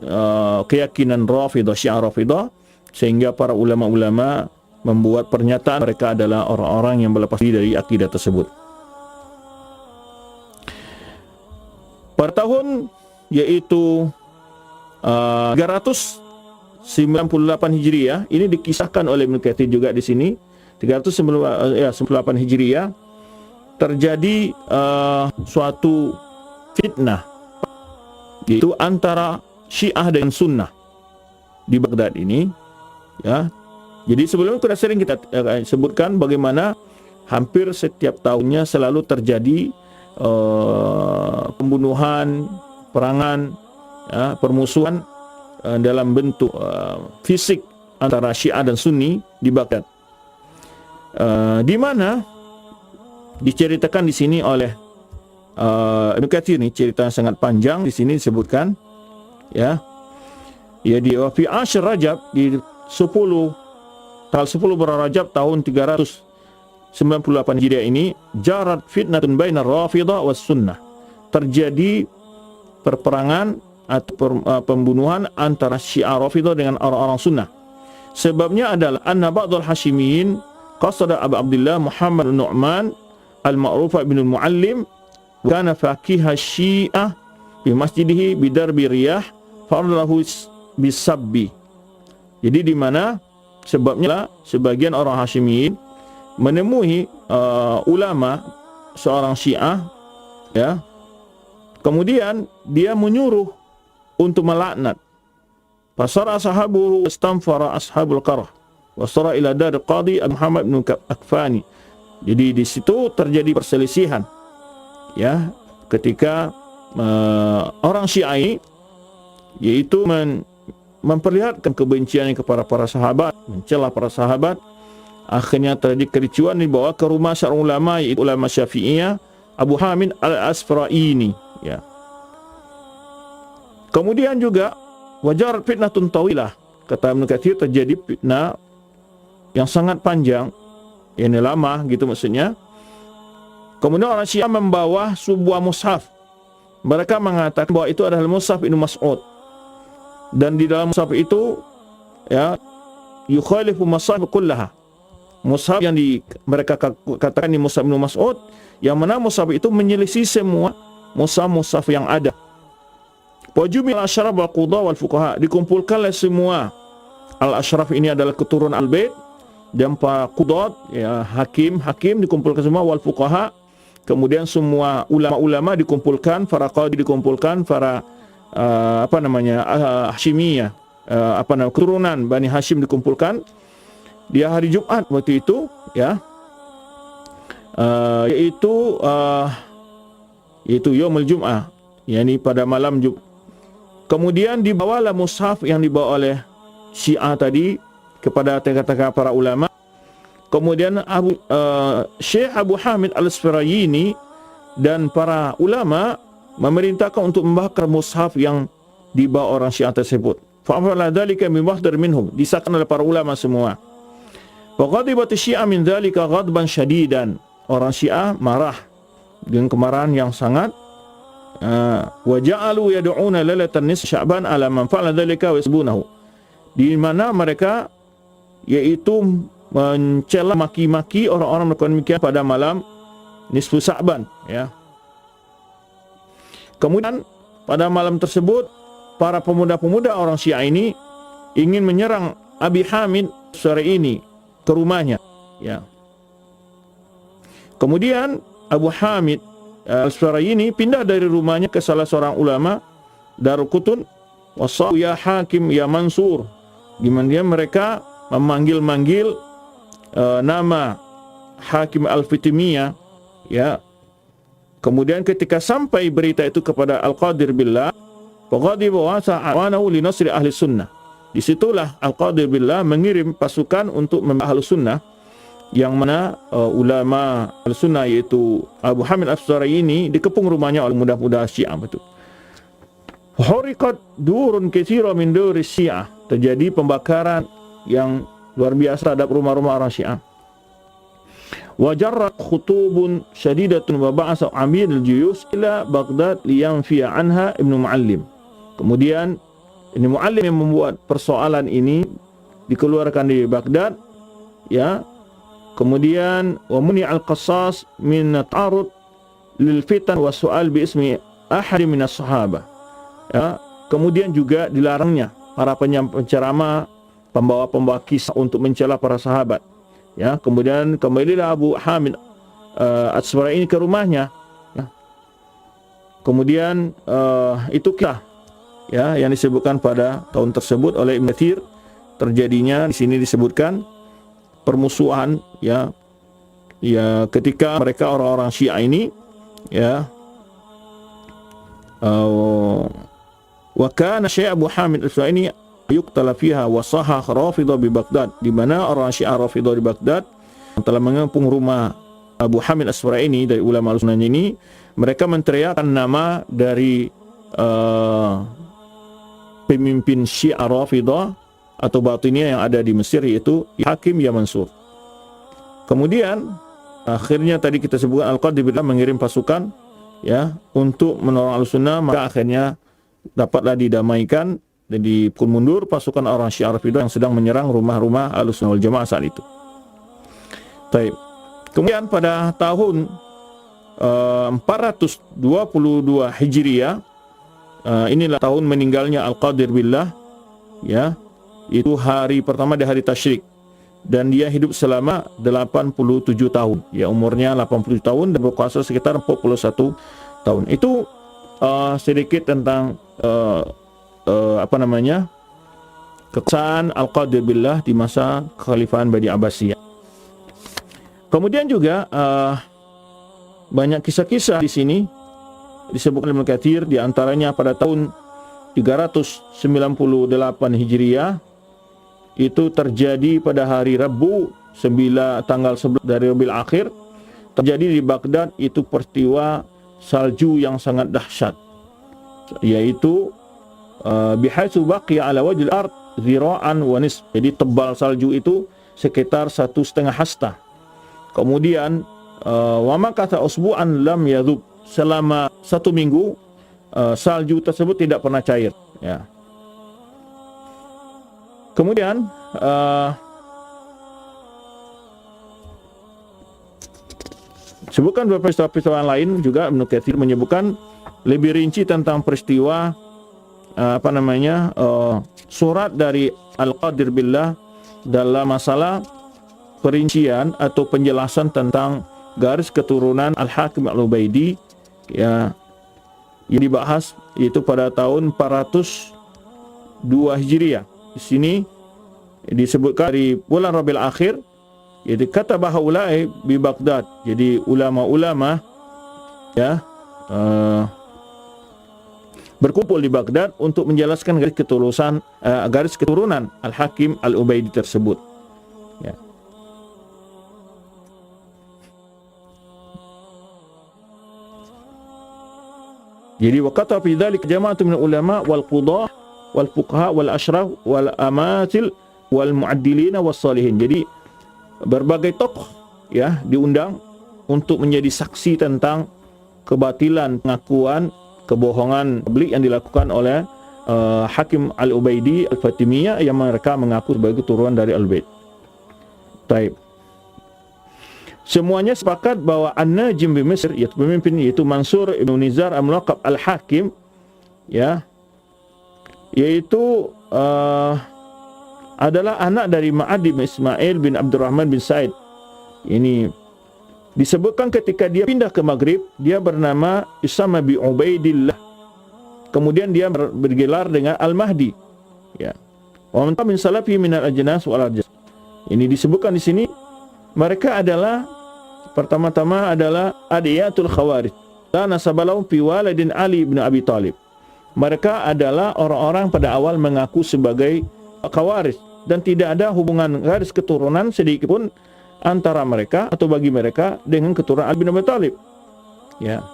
keyakinan Rafidah, Syiah Rafidah, sehingga para ulama-ulama membuat pernyataan mereka adalah orang-orang yang berlepas diri dari akidah tersebut. Pada tahun yaitu 315 398 Hijriah, ini dikisahkan oleh Ibnu Katsir juga di sini, 398 Hijriah, terjadi suatu fitnah, yaitu antara Syiah dan Sunnah di Baghdad ini, ya. Jadi sebelumnya sudah sering kita sebutkan bagaimana hampir setiap tahunnya selalu terjadi pembunuhan, perangan, ya, permusuhan dalam bentuk fisik antara Syiah dan Sunni di Baghdad, di mana diceritakan di sini oleh Ibnu Katsir. Ini cerita sangat panjang, di sini disebutkan, ya. Ya, di fi Ashir Rajab, di 10 tanggal 10 bulan Rajab tahun 398 Hijriah ini, jarat fitnatun bainar Rafidah was Sunnah. Terjadi perperangan atau pembunuhan antara Syiah Rafidah dengan orang-orang Sunnah. Sebabnya adalah anna ba'dul Hashimiyin qasada Abu Abdullah Muhammad bin Nu'man al-Ma'ruf bin al-Muallim kana faqih Syiah di masjidihi bidarbi riyah fa'arlahu bisabbi. Jadi di mana sebabnya sebagian orang Hashimiyin menemui ulama seorang Syiah, ya, kemudian dia menyuruh untuk melaknat. Fasara ashabuhu istamfara ashabul qarah wasara ila dar qadi Muhammad bin Akfani. Jadi di situ terjadi perselisihan, ya, ketika orang Syiah ini, yaitu memperlihatkan kebenciannya kepada para sahabat, mencela para sahabat. Akhirnya terjadi kericuan, dibawa ke rumah seorang ulama, yaitu ulama Syafi'iyah, Abu Hamid al-Asfaraini, ya. Kemudian juga wajar fitnatun tawilah, kata Ibnu Katsir, terjadi fitnah yang sangat panjang, ini lama gitu maksudnya. Kemudian orang Syiah membawa sebuah mushaf. Mereka mengatakan bahwa itu adalah mushaf Ibnu Mas'ud, dan di dalam mushaf itu, ya, yukhalifu mushaf kullaha. Mushaf yang mereka katakan ini mushaf Ibnu Mas'ud, yang mana mushaf itu menyelisih semua mushaf-mushaf yang ada. Wajumil al-ashraf wal qudha wal fuqaha, dikumpulkanlah semua al-ashraf ini adalah keturunan al-bait, dan para qudat, ya, hakim dikumpulkan semua, wal fuqaha, kemudian semua ulama-ulama dikumpulkan, para qadi dikumpulkan, para Hashimiyah, keturunan Bani Hashim dikumpulkan di hari Jumat waktu itu, ya, yaitu Yaumul Jum'ah, yakni pada malam Jumat. Kemudian dibawalah mushaf yang dibawa oleh Syiah tadi kepada kata-kata para ulama. Kemudian Syekh Abu Hamid al-Asfaraini dan para ulama memerintahkan untuk membakar mushaf yang dibawa orang Syiah tersebut. Fa'ala dzalika min mahdar minhum, disahkan oleh para ulama semua. Wa ghadibat Syiah min dzalika ghadban syadidan, orang Syiah marah dengan kemarahan yang sangat. Wa ja'alu yad'una lailatan nisf Sya'ban ala man fa'ala dzalika wa yasbunahu, di mana mereka yaitu mencela maki-maki orang-orang melakukan demikian pada malam nisfu Sya'ban, ya. Kemudian pada malam tersebut para pemuda-pemuda orang Syiah ini ingin menyerang Abi Hamid sore ini ke rumahnya, ya. Kemudian Abu Hamid al-Asfaraini pindah dari rumahnya ke salah seorang ulama Darul Qutun, wasau ya Hakim ya Mansur, di mana mereka memanggil-manggil nama Hakim al-Fitimiyah, ya. Kemudian ketika sampai berita itu kepada Al-Qadir Billah, faqadiba wa sa'awanahu li nasri ahli sunnah, disitulah Al-Qadir Billah mengirim pasukan untuk membela ahli sunnah, yang mana ulama al-sunnah yaitu Abu Hamid al-Asfaraini dikepung rumahnya oleh muda-muda Syiah. Betul. Huriqat durun katsira min duri Syiah, terjadi pembakaran yang luar biasa terhadap rumah-rumah orang Syiah. Wa jarrat khutubun syadidatun wa ba'asa amir al-juyus ila Baghdad liyanfiya anha Ibnu Muallim. Kemudian Ibnu Muallim yang membuat persoalan ini dikeluarkan dari Baghdad, ya. Kemudian wa muni al-qassas min ta'arud lil fitan wa su'al bi ismi ahad min as-sahabah, ya. Kemudian juga dilarangnya para penceramah, pembawa-pembawa kisah untuk mencela para sahabat. Ya, kemudian kembalilah Abu Hamid As-Suraini ke rumahnya. Ya. Kemudian itu kisah ya yang disebutkan pada tahun tersebut oleh Ibnu Katsir. Terjadinya di sini disebutkan permusuhan ya ketika mereka orang-orang Syiah ini ya wa kana Syekh Abu Hamid As-Suraini yuqtala fiha wa sahah Rafidhah di Baghdad, di mana orang Syiah Rafidhah di Baghdad yang telah mengepung rumah Abu Hamid As-Suraini dari ulama Ahlussunnah ini, mereka menteriakkan nama dari pemimpin Syiah Rafidhah atau Batiniyah yang ada di Mesir, yaitu Hakim Ya Mansur. Kemudian akhirnya tadi kita sebutkan Al-Qadhi Billah mengirim pasukan ya untuk menolong Ahlussunnah, maka akhirnya dapatlah didamaikan dan dipukul mundur pasukan orang Syiah Rafidhah yang sedang menyerang rumah-rumah Ahlussunnah wal Jamaah saat itu. Baik. Kemudian pada tahun 422 Hijriah, inilah tahun meninggalnya Al-Qadhi Billah ya, itu hari pertama di hari Tasyrik, dan dia hidup selama 87 tahun ya, umurnya 87 tahun dan berkuasa sekitar 41 tahun. Itu sedikit tentang kekuasaan Al-Qadhi Billah di masa kekhalifahan Bani Abbasiyah. Kemudian juga banyak kisah-kisah di sini disebutkan Ibnu Katsir, di antaranya pada tahun 398 Hijriah itu terjadi pada hari Rabu tanggal 11 dari Rabiul Akhir, terjadi di Baghdad itu peristiwa salju yang sangat dahsyat, yaitu bihaitsu baqiya ala wajhil ard zira'an wa nisf. Jadi tebal salju itu sekitar 1,5 hasta. Kemudian wa makatha usbu'an lam yadhub, selama 1 minggu salju tersebut tidak pernah cair ya. Kemudian sebutkan beberapa peristiwa lain juga. Ibnu Katsir menyebutkan lebih rinci tentang peristiwa surat dari Al-Qadhi Billah dalam masalah perincian atau penjelasan tentang garis keturunan Al-Hakim Al-Ubaidi ya, yang dibahas itu pada tahun 402 Hijriah. Di sini disebutkan dari bulan Rabiul Akhir, yaitu kata haula'i di Baghdad. Jadi ulama-ulama ya berkumpul di Baghdad untuk menjelaskan garis keturunan Al-Hakim Al-Ubaidi tersebut ya. Jadi waqata fi dzalik jama'atun min ulama wal qudah wal fuqaha wal ashraf wal amatil wal mu'addilin was salihin. Jadi berbagai tokoh ya diundang untuk menjadi saksi tentang kebatilan, pengakuan, kebohongan publik yang dilakukan oleh Hakim Al-Ubaidi Al-Fatimiyah yang mereka mengaku sebagai keturunan dari Al-Ubaid. Baik. Semuanya sepakat bahwa An-Najim di Mesir, yaitu pemimpin, yaitu Mansur Ibn Nizar Al-Mulaqab Al-Hakim ya, yaitu adalah anak dari Ma'ad bin Ismail bin Abdurrahman bin Said. Ini disebutkan ketika dia pindah ke Maghrib, dia bernama Usama bin Ubaidillah. Kemudian dia bergelar dengan Al-Mahdi ya. Wa man min salafi min al-ajnas wal arjas. Ini disebutkan di sini mereka adalah pertama-tama adalah Adiyatul Khawarij. La nasabalahum fi waladin Ali bin Abi Thalib. Mereka adalah orang-orang pada awal mengaku sebagai Khawarij dan tidak ada hubungan garis keturunan sedikit pun antara mereka atau bagi mereka dengan keturunan Ali bin Abi Thalib. Ya.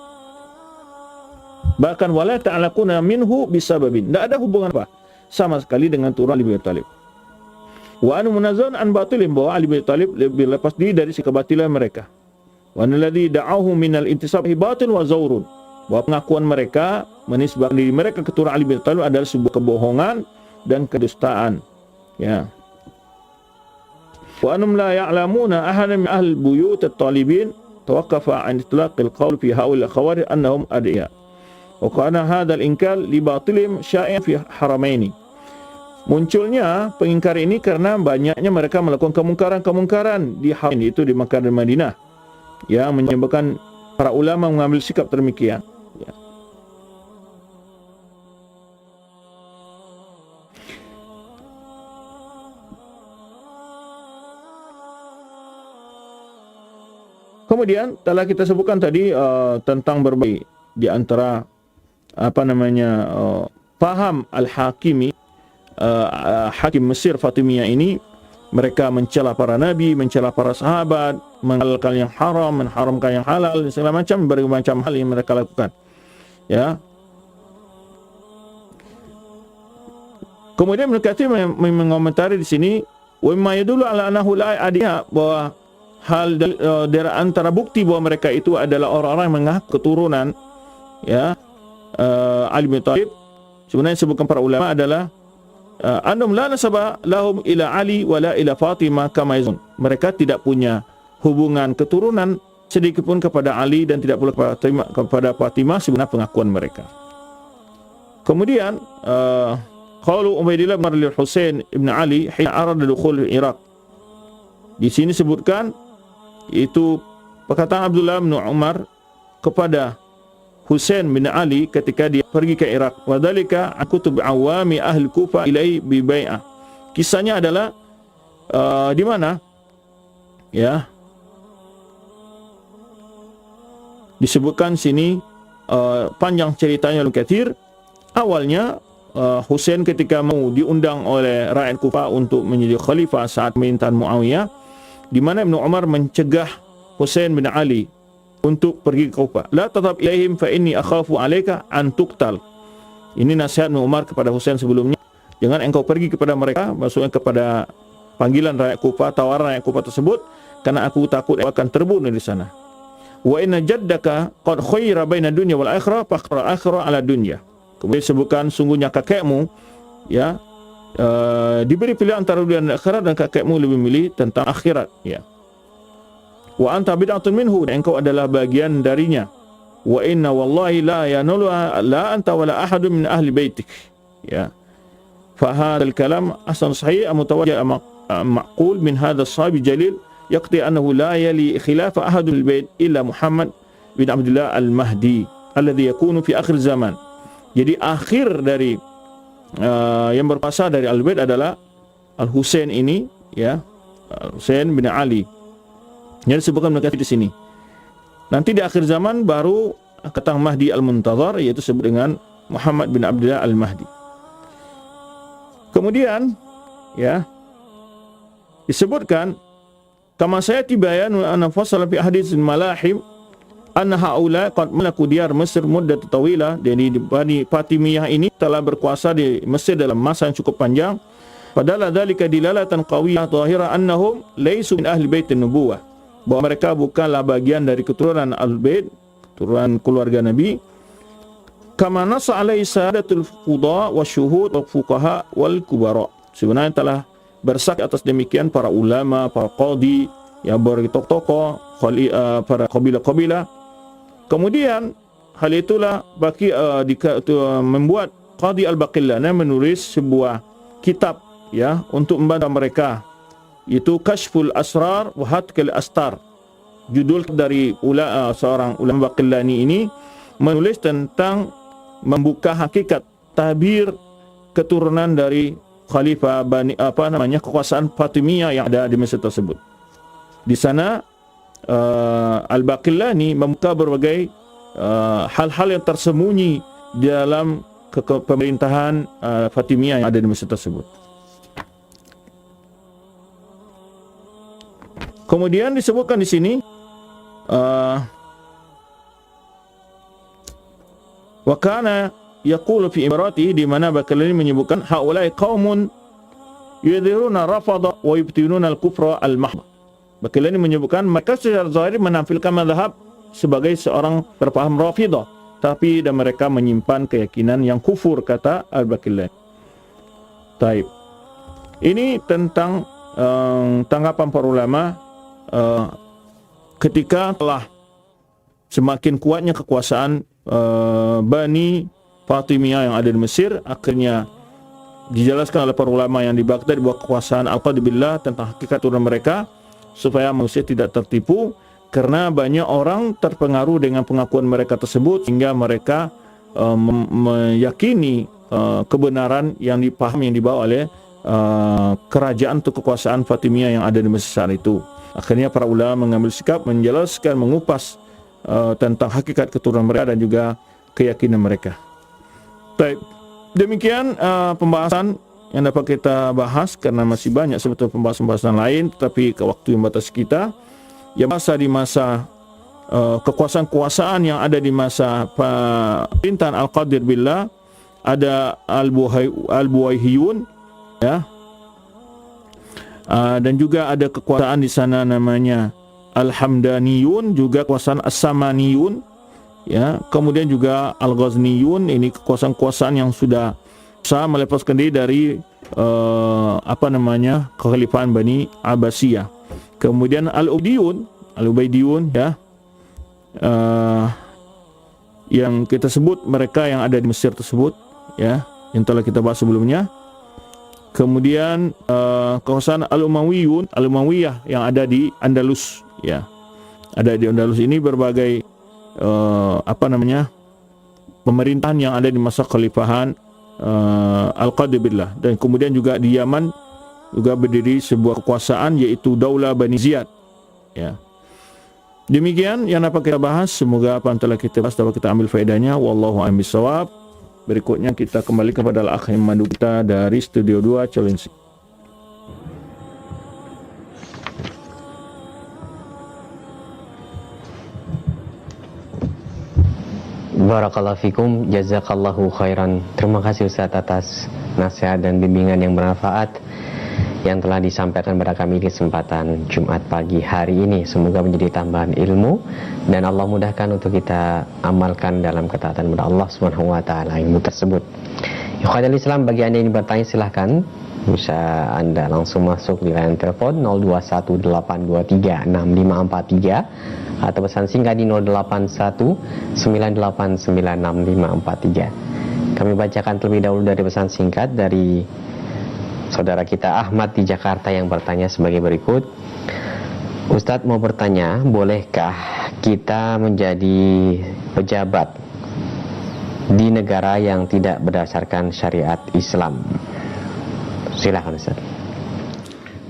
Bahkan wala ta'laquna minhu bisababin. Tidak ada hubungan apa sama sekali dengan keturunan Ali bin Abi Thalib. Wa anu munazzan an batilin, bahwa Ali bin Abi Thalib lebih lepas diri dari kebatilan mereka. Wa alladhi da'ahu min al-intisab batil wa zawrun. Bahwa pengakuan mereka menisbahkan diri mereka keturunan Ali bin Abi Thalib adalah sebuah kebohongan dan kedustaan. Ya. Wa anum la ya'lamuna ahadan min ahli buyut at-talibin tawaqqafa an itlaq al-qawl fi haula al-khawarij annahum adiya. Wa kana hadha al-inkar li batilihim sya'i'an fi haramaini. Munculnya pengingkar ini karena banyaknya mereka melakukan kemungkaran-kemungkaran di Haram, itu di Makkah dan Madinah, yang menyebabkan para ulama mengambil sikap demikian. Ya. Kemudian telah kita sebutkan tadi tentang berbagai di antara faham Al-Hakimi, Hakim Mesir Fatimiyah ini, mereka mencela para nabi, mencela para sahabat, menghalalkan yang haram, mengharamkan yang halal, segala macam, berbagai macam hal yang mereka lakukan. Ya. Kemudian Ibnu Katsir mengomentari di sini, wa mimma yadullu ala annahu la adiya, bahwa hal dari antara bukti bahwa mereka itu adalah orang-orang yang mengaku keturunan, ya, Ali bin Thalib. Sebenarnya disebutkan para ulama adalah annahum la nasaba lahum ila Ali wala ila Fatimah kama yazun. Mereka tidak punya hubungan keturunan sedikit pun kepada Ali dan tidak pula kepada Fatimah sebenarnya pengakuan mereka. Kemudian qalu Ubaidillah bin Husain ibn Ali hina arada dukhul Iraq. Di sini sebutkan itu perkataan Abdullah bin Umar kepada Husain bin Ali ketika dia pergi ke Iraq. Wadhalika kutub awami ahli Kufah ilai bi bai'ah. Kisahnya adalah di mana? Ya. Disebutkan sini panjang ceritanya Ibnu Katsir. Awalnya Husain ketika mau diundang oleh rakyat Kufah untuk menjadi khalifah saat pemerintahan Muawiyah, di mana Ibnu Umar mencegah Husain bin Ali untuk pergi ke Kufah. La tatab ilaihim fa inni akhafu alayka an tuqtal. Ini nasihat Ibnu Umar kepada Husain sebelumnya. Jangan engkau pergi kepada mereka, maksudnya kepada panggilan rakyat Kufah, tawaran rakyat Kufah tersebut, karena aku takut akan terbunuh di sana. Wa inna jaddaka qad khayyara baina dunya wal akhirah faqra akhirah ala dunya. Kemudian disebutkan sungguhnya kakekmu, ya, diberi pilihan antara dunia dan akhirat, dan kakekmu lebih memilih tentang akhirat, ya. Wa anta bid'atun minhu, engkau adalah bagian darinya. Wa inna wallahi la yanulu la anta wala ahadun min ahli baitik, ya. Fa hadzal kalam asal sahih mutawajjih maqul min hadha as-sahabi jalil yaqti annahu la yali khilaf ahadun al-bait illa Muhammad bin Abdullah al-Mahdi alladhi yakunu fi akhir zaman. Jadi akhir dari yang berkuasa dari Al-Bait adalah Al-Husain ini, ya, Husain bin Ali. Yang disebutkan mereka di sini. Nanti di akhir zaman baru datang Mahdi Al-Muntazar, yaitu disebut dengan Muhammad bin Abdullah Al-Mahdi. Kemudian, ya, disebutkan kama sayati bayan anna fasala fi hadits malahim anna haula qad malaku diyar Mesir muddat tawila. Jadi Bani Fatimiyah ini telah berkuasa di Mesir dalam masa yang cukup panjang. Padahal dzalika dilalatan qawiyyah zahira annahum laysu min ahli baitin nubuwah, bahwa mereka bukanlah bagian dari keturunan Al-Bait, keturunan keluarga Nabi. Kama nassa alaihi sadatul qudha wasyuhud wal fuqaha wal kubara. Sebenarnya telah bersaksi atas demikian para ulama, para qadi, ya, tokoh-tokoh, para kabilah-kabilah. Kemudian hal itulah membuat Qadi Al-Baqillani menulis sebuah kitab, ya, untuk membantu mereka, itu Kashful Asrar wa Hatkal Astar. Judul dari seorang ulama Baqillani ini menulis tentang membuka hakikat tabir keturunan dari khalifah kekuasaan Fatimiyah yang ada di Mesir tersebut. Di sana Al-Baqillani membuka berbagai hal-hal yang tersembunyi di dalam pemerintahan Fatimiyah yang ada di Mesir tersebut. Kemudian disebutkan di sini wa kana yaqulu fi imaratihi, di mana Baqillani menyebutkan haulai qaumun yudhiruna rafada wa yubtinuna al-kufra al-mahdh. Baqillani menyebutkan mereka secara zahir menampilkan mazhab sebagai seorang berpaham Rafidah, tapi dan mereka menyimpan keyakinan yang kufur, kata Al-Baqillani. Taib. Ini tentang tanggapan para ulama ketika telah semakin kuatnya kekuasaan Bani Fatimiyah yang ada di Mesir. Akhirnya dijelaskan oleh para ulama yang di Baghdad bahwa kekuasaan Al-Qadr billah tentang hakikat turun mereka supaya manusia tidak tertipu, karena banyak orang terpengaruh dengan pengakuan mereka tersebut sehingga mereka meyakini kebenaran yang dipahami yang dibawa oleh kerajaan atau kekuasaan Fatimiyah yang ada di Mesir saat itu. Akhirnya para ulama mengambil sikap menjelaskan, mengupas tentang hakikat keturunan mereka dan juga keyakinan mereka. Baik, demikian pembahasan yang dapat kita bahas, karena masih banyak sebetulnya pembahasan-pembahasan lain, tetapi ke waktu yang batas kita, ya di masa kekuasaan-kekuasaan yang ada di masa pemerintahan Al-Qadr billah, ada Al-Buwayhiyun, ya, dan juga ada kekuasaan di sana namanya Al-Hamdaniyun, juga kekuasaan As-Samaniyun, ya, kemudian juga Al-Ghazniyun. Ini kekuasaan-kekuasaan yang sudah berusaha melepaskan diri dari kekhalifahan Bani Abbasiyah. Kemudian Al-Ubaidiyun, ya, yang kita sebut mereka yang ada di Mesir tersebut, ya, yang telah kita bahas sebelumnya. Kemudian kekuasaan Al-Umayyah yang ada di Andalus, ya, ada di Andalus. Ini berbagai pemerintahan yang ada di masa khalifahan Al-Qadr billah. Dan kemudian juga di Yaman juga berdiri sebuah kekuasaan yaitu Daulah Bani Ziyad, ya. Demikian yang dapat kita bahas. Semoga apa yang telah kita bahas dapat kita ambil faedahnya. Wallahu a'lam bishawab. Berikutnya kita kembali kepada al-akh yang memandu kita dari Studio 2 Challenge. Barakallahu fikum, jazakallahu khairan. Terima kasih Ustaz atas nasihat dan bimbingan yang bermanfaat yang telah disampaikan kepada kami di kesempatan Jumat pagi hari ini. Semoga menjadi tambahan ilmu dan Allah mudahkan untuk kita amalkan dalam ketaatan kepada Allah Subhanahu wa taala ilmu tersebut. Ikhwatul Islam, bagi Anda yang bertanya silahkan bisa Anda langsung masuk di line telepon 0218236543 atau pesan singkat di 0819896543. Kami bacakan terlebih dahulu dari pesan singkat dari saudara kita Ahmad di Jakarta yang bertanya sebagai berikut. Ustadz mau bertanya, bolehkah kita menjadi pejabat di negara yang tidak berdasarkan syariat Islam? Silakan Ustadz.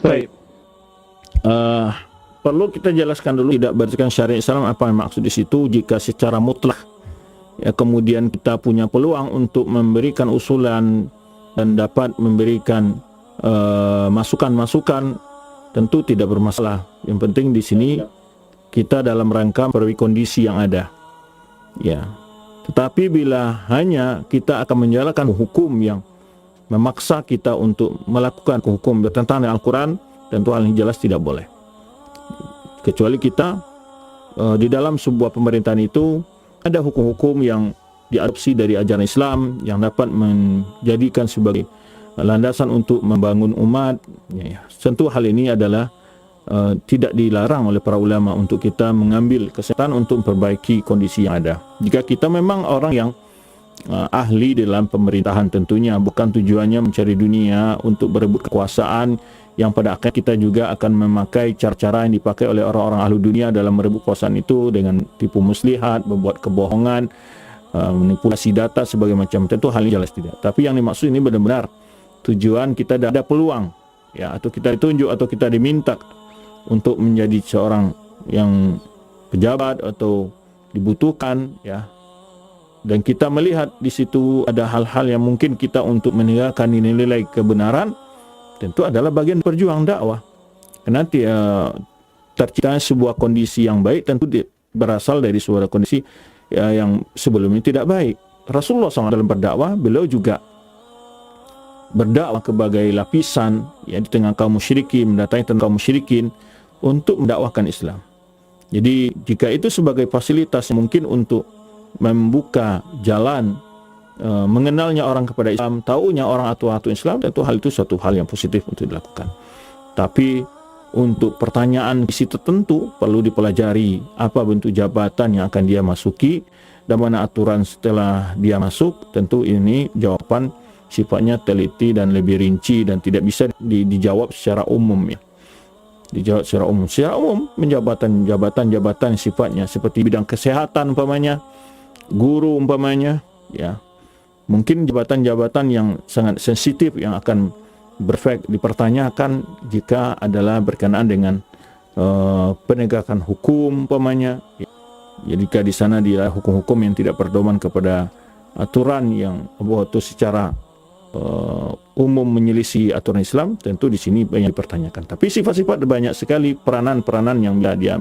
Baik, perlu kita jelaskan dulu tidak berdasarkan syariat Islam apa yang maksud di situ. Jika secara mutlak, ya, kemudian kita punya peluang untuk memberikan usulan dan dapat memberikan masukan-masukan, tentu tidak bermasalah. Yang penting di sini kita dalam rangka memperbaiki kondisi yang ada, ya. Tetapi bila hanya kita akan menjalankan hukum yang memaksa kita untuk melakukan hukum bertentangan dengan Al-Quran, tentu hal ini jelas tidak boleh. Kecuali kita di dalam sebuah pemerintahan itu ada hukum-hukum yang diadopsi dari ajaran Islam yang dapat menjadikan sebagai landasan untuk membangun umat, ya. Tentu hal ini adalah tidak dilarang oleh para ulama untuk kita mengambil kesempatan untuk memperbaiki kondisi yang ada. Jika kita memang orang yang ahli dalam pemerintahan, tentunya bukan tujuannya mencari dunia untuk berebut kekuasaan, yang pada akhirnya kita juga akan memakai cara-cara yang dipakai oleh orang-orang ahli dunia dalam merebut kekuasaan itu dengan tipu muslihat, membuat kebohongan, manipulasi data sebagai macam. Tentu hal ini jelas tidak. Tapi yang dimaksud ini benar-benar tujuan kita ada peluang, ya, atau kita ditunjuk atau kita diminta untuk menjadi seorang yang pejabat atau dibutuhkan, ya, dan kita melihat di situ ada hal-hal yang mungkin kita untuk meninggalkan nilai-nilai kebenaran, tentu adalah bagian perjuang dakwah. Karena tercipta sebuah kondisi yang baik tentu berasal dari sebuah kondisi, ya, yang sebelumnya tidak baik. Rasulullah SAW dalam berdakwah, beliau juga berdakwah sebagai lapisan, ya, di tengah kaum musyrikin, mendatangi kaum musyrikin untuk mendakwahkan Islam. Jadi jika itu sebagai fasilitas mungkin untuk membuka jalan mengenalnya orang kepada Islam, taunya orang atu-atu Islam, tentu hal itu suatu hal yang positif untuk dilakukan. Tapi untuk pertanyaan isi tertentu perlu dipelajari apa bentuk jabatan yang akan dia masuki dan mana aturan setelah dia masuk. Tentu ini jawaban sifatnya teliti dan lebih rinci dan tidak bisa dijawab secara umum ya. Dijawab secara umum. Secara umum jabatan-jabatan sifatnya seperti bidang kesehatan umpamanya, guru umpamanya ya. Mungkin jabatan-jabatan yang sangat sensitif yang akan dipertanyakan jika adalah berkenaan dengan penegakan hukum umpamanya. Ya, jika di sana dia hukum-hukum yang tidak berdoman kepada aturan yang itu secara umum menyelisih aturan Islam, tentu di sini banyak dipertanyakan. Tapi sifat-sifat banyak sekali peranan-peranan yang dia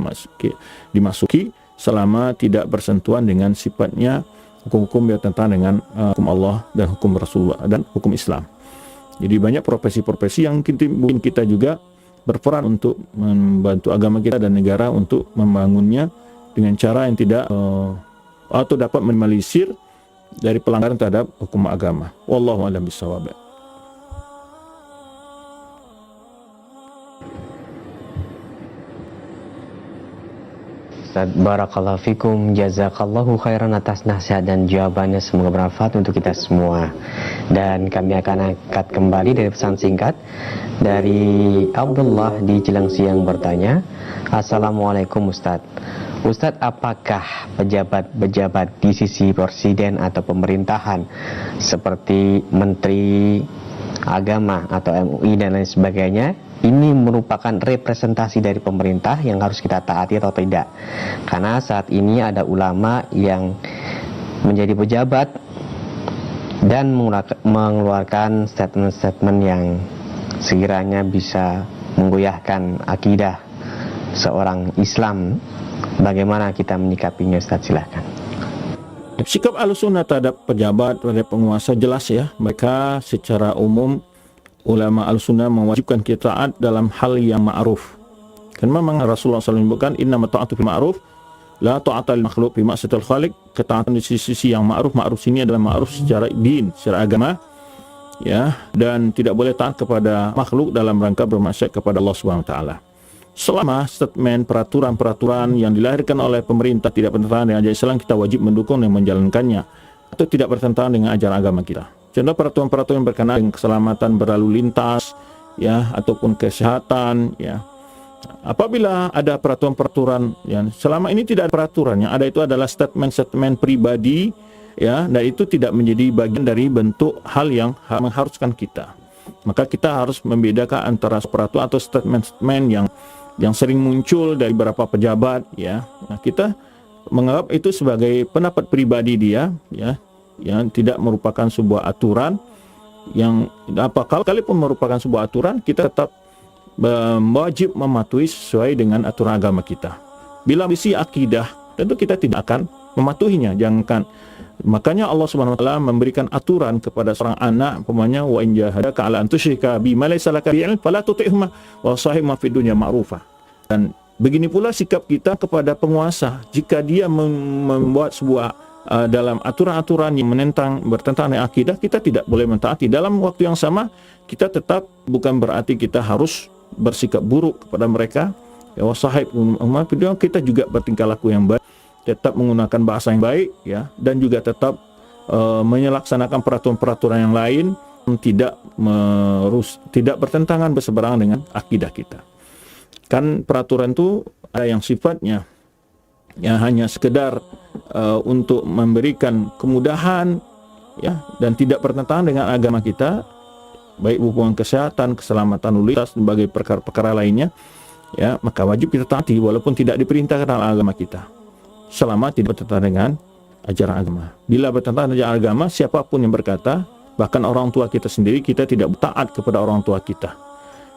dimasuki selama tidak bersentuhan dengan sifatnya hukum-hukum yang tentang dengan hukum Allah dan hukum Rasulullah dan hukum Islam. Jadi banyak profesi-profesi yang mungkin kita juga berperan untuk membantu agama kita dan negara untuk membangunnya dengan cara yang tidak atau dapat meminimalisir dari pelanggaran terhadap hukum agama. Wallahu a'lam bishawab. Ustaz, barakallahu fikum, jazakallahu khairan atas nasihat dan jawabannya, semoga bermanfaat untuk kita semua. Dan kami akan angkat kembali dari pesan singkat dari Abdullah di Cilengsi yang bertanya, Assalamualaikum Ustaz. Ustadz, apakah pejabat-pejabat di sisi presiden atau pemerintahan seperti Menteri Agama atau MUI dan lain sebagainya ini merupakan representasi dari pemerintah yang harus kita taati atau tidak? Karena saat ini ada ulama yang menjadi pejabat dan mengeluarkan statement-statement yang sekiranya bisa menggoyahkan akidah seorang Islam. Bagaimana kita menyikapinya, Ustaz? Silahkan. Sikap Ahlussunnah terhadap pejabat, terhadap penguasa jelas ya. Mereka secara umum ulama Ahlussunnah mewajibkan kita taat dalam hal yang ma'ruf. Kan memang Rasulullah SAW menyebutkan innama ta'atu fil ma'ruf la ta'ata lil makhluq fi ma'siyatil khaliq. Ketaatan di sisi yang ma'ruf. Ma'ruf sini adalah ma'ruf secara din, secara agama ya, dan tidak boleh taat kepada makhluk dalam rangka bermaksiat kepada Allah Subhanahu wa taala. Selama statement peraturan-peraturan yang dilahirkan oleh pemerintah tidak bertentangan dengan ajaran Islam, kita wajib mendukung dan menjalankannya, atau tidak bertentangan dengan ajaran agama kita. Contoh peraturan-peraturan yang berkenaan dengan keselamatan berlalu lintas ya, ataupun kesehatan ya. Apabila ada peraturan-peraturan yang selama ini tidak ada peraturan, yang ada itu adalah statement-statement pribadi ya, dan itu tidak menjadi bagian dari bentuk hal yang mengharuskan kita. Maka kita harus membedakan antara peraturan atau statement-statement yang sering muncul dari beberapa pejabat ya. Nah, kita menganggap itu sebagai pendapat pribadi dia ya, yang tidak merupakan sebuah aturan yang kalaupun merupakan sebuah aturan, kita tetap wajib mematuhi sesuai dengan aturan agama kita. Bila misi akidah, tentu kita tidak akan mematuhinya. Makanya Allah Subhanahu wa taala memberikan aturan kepada seorang anak, umpamanya wa in jahadaka ala an tusyrika bima laysa laka bi'ilm fala tuti'huma wa sahibhuma fid dunya ma'rufa. Dan begini pula sikap kita kepada penguasa. Jika dia membuat sebuah dalam aturan-aturan yang bertentangan dengan akidah, kita tidak boleh mentaati. Dalam waktu yang sama, kita tetap bukan berarti kita harus bersikap buruk kepada mereka. Ya wa sahibhuma fid dunya, kita juga bertingkah laku yang baik, tetap menggunakan bahasa yang baik ya, dan juga tetap menyelaksanakan peraturan-peraturan yang lain tidak bertentangan berseberangan dengan akidah kita. Kan peraturan itu ada yang sifatnya yang hanya sekedar untuk memberikan kemudahan ya, dan tidak bertentangan dengan agama kita, baik hubungan kesehatan, keselamatan lalu lintas dan berbagai perkara-perkara lainnya ya, maka wajib kita taati walaupun tidak diperintahkan dalam agama kita, selama tidak bertentangan dengan ajaran agama. Bila bertentangan dengan ajaran agama, siapapun yang berkata, bahkan orang tua kita sendiri, kita tidak taat kepada orang tua kita.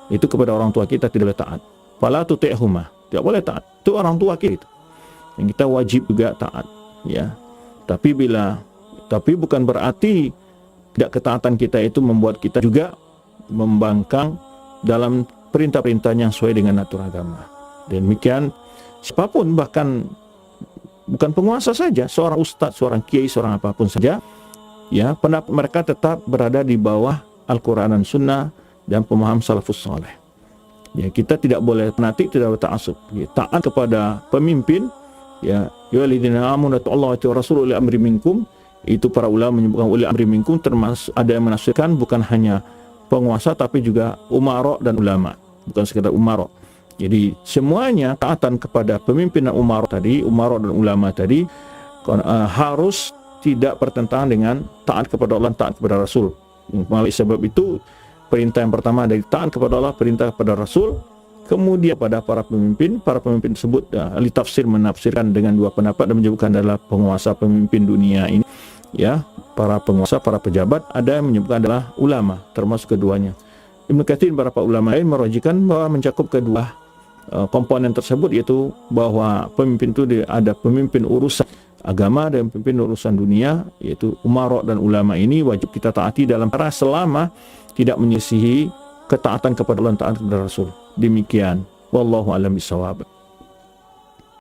Itu kepada orang tua kita tidak boleh taat. Fala tuti'huma, tidak boleh taat. Itu orang tua kita. Yang kita wajib juga taat, ya. Tapi bukan berarti tidak ketaatan kita itu membuat kita juga membangkang dalam perintah-perintahnya yang sesuai dengan aturan agama. Demikian siapapun, bahkan bukan penguasa saja, seorang ustadz, seorang kiai, seorang apapun saja ya, pendapat mereka tetap berada di bawah Al-Quran dan Sunnah dan pemahaman salafus saleh ya. Kita tidak boleh fanatik, tidak boleh ta'assub ya. Taat kepada pemimpin ya, ya alladzina amanu ta'allahu wa rasulul amri minkum, Itu para ulama menyebutkan uli amri minkum, termasuk ada yang menafsirkan bukan hanya penguasa tapi juga umara dan ulama, bukan sekedar umara. Jadi semuanya taatan kepada pemimpin dan umara dan ulama tadi harus tidak bertentangan dengan taat kepada Allah, taat kepada Rasul. Oleh sebab itu perintah yang pertama dari taat kepada Allah, perintah kepada Rasul, kemudian pada para pemimpin tersebut ahli tafsir menafsirkan dengan dua pendapat dan menyebutkan adalah penguasa pemimpin dunia ini, ya, para penguasa, para pejabat. Ada yang menyebutkan adalah ulama, termasuk keduanya. Ibnu Katsir dan beberapa ulama lain merujikan bahwa mencakup kedua komponen tersebut, yaitu bahwa pemimpin itu ada pemimpin urusan agama dan pemimpin urusan dunia, yaitu umara dan ulama ini wajib kita taati dalam cara selama tidak menyisihi ketaatan kepada Allah, taat kepada Rasul. Demikian, wallahu a'lam bishawab.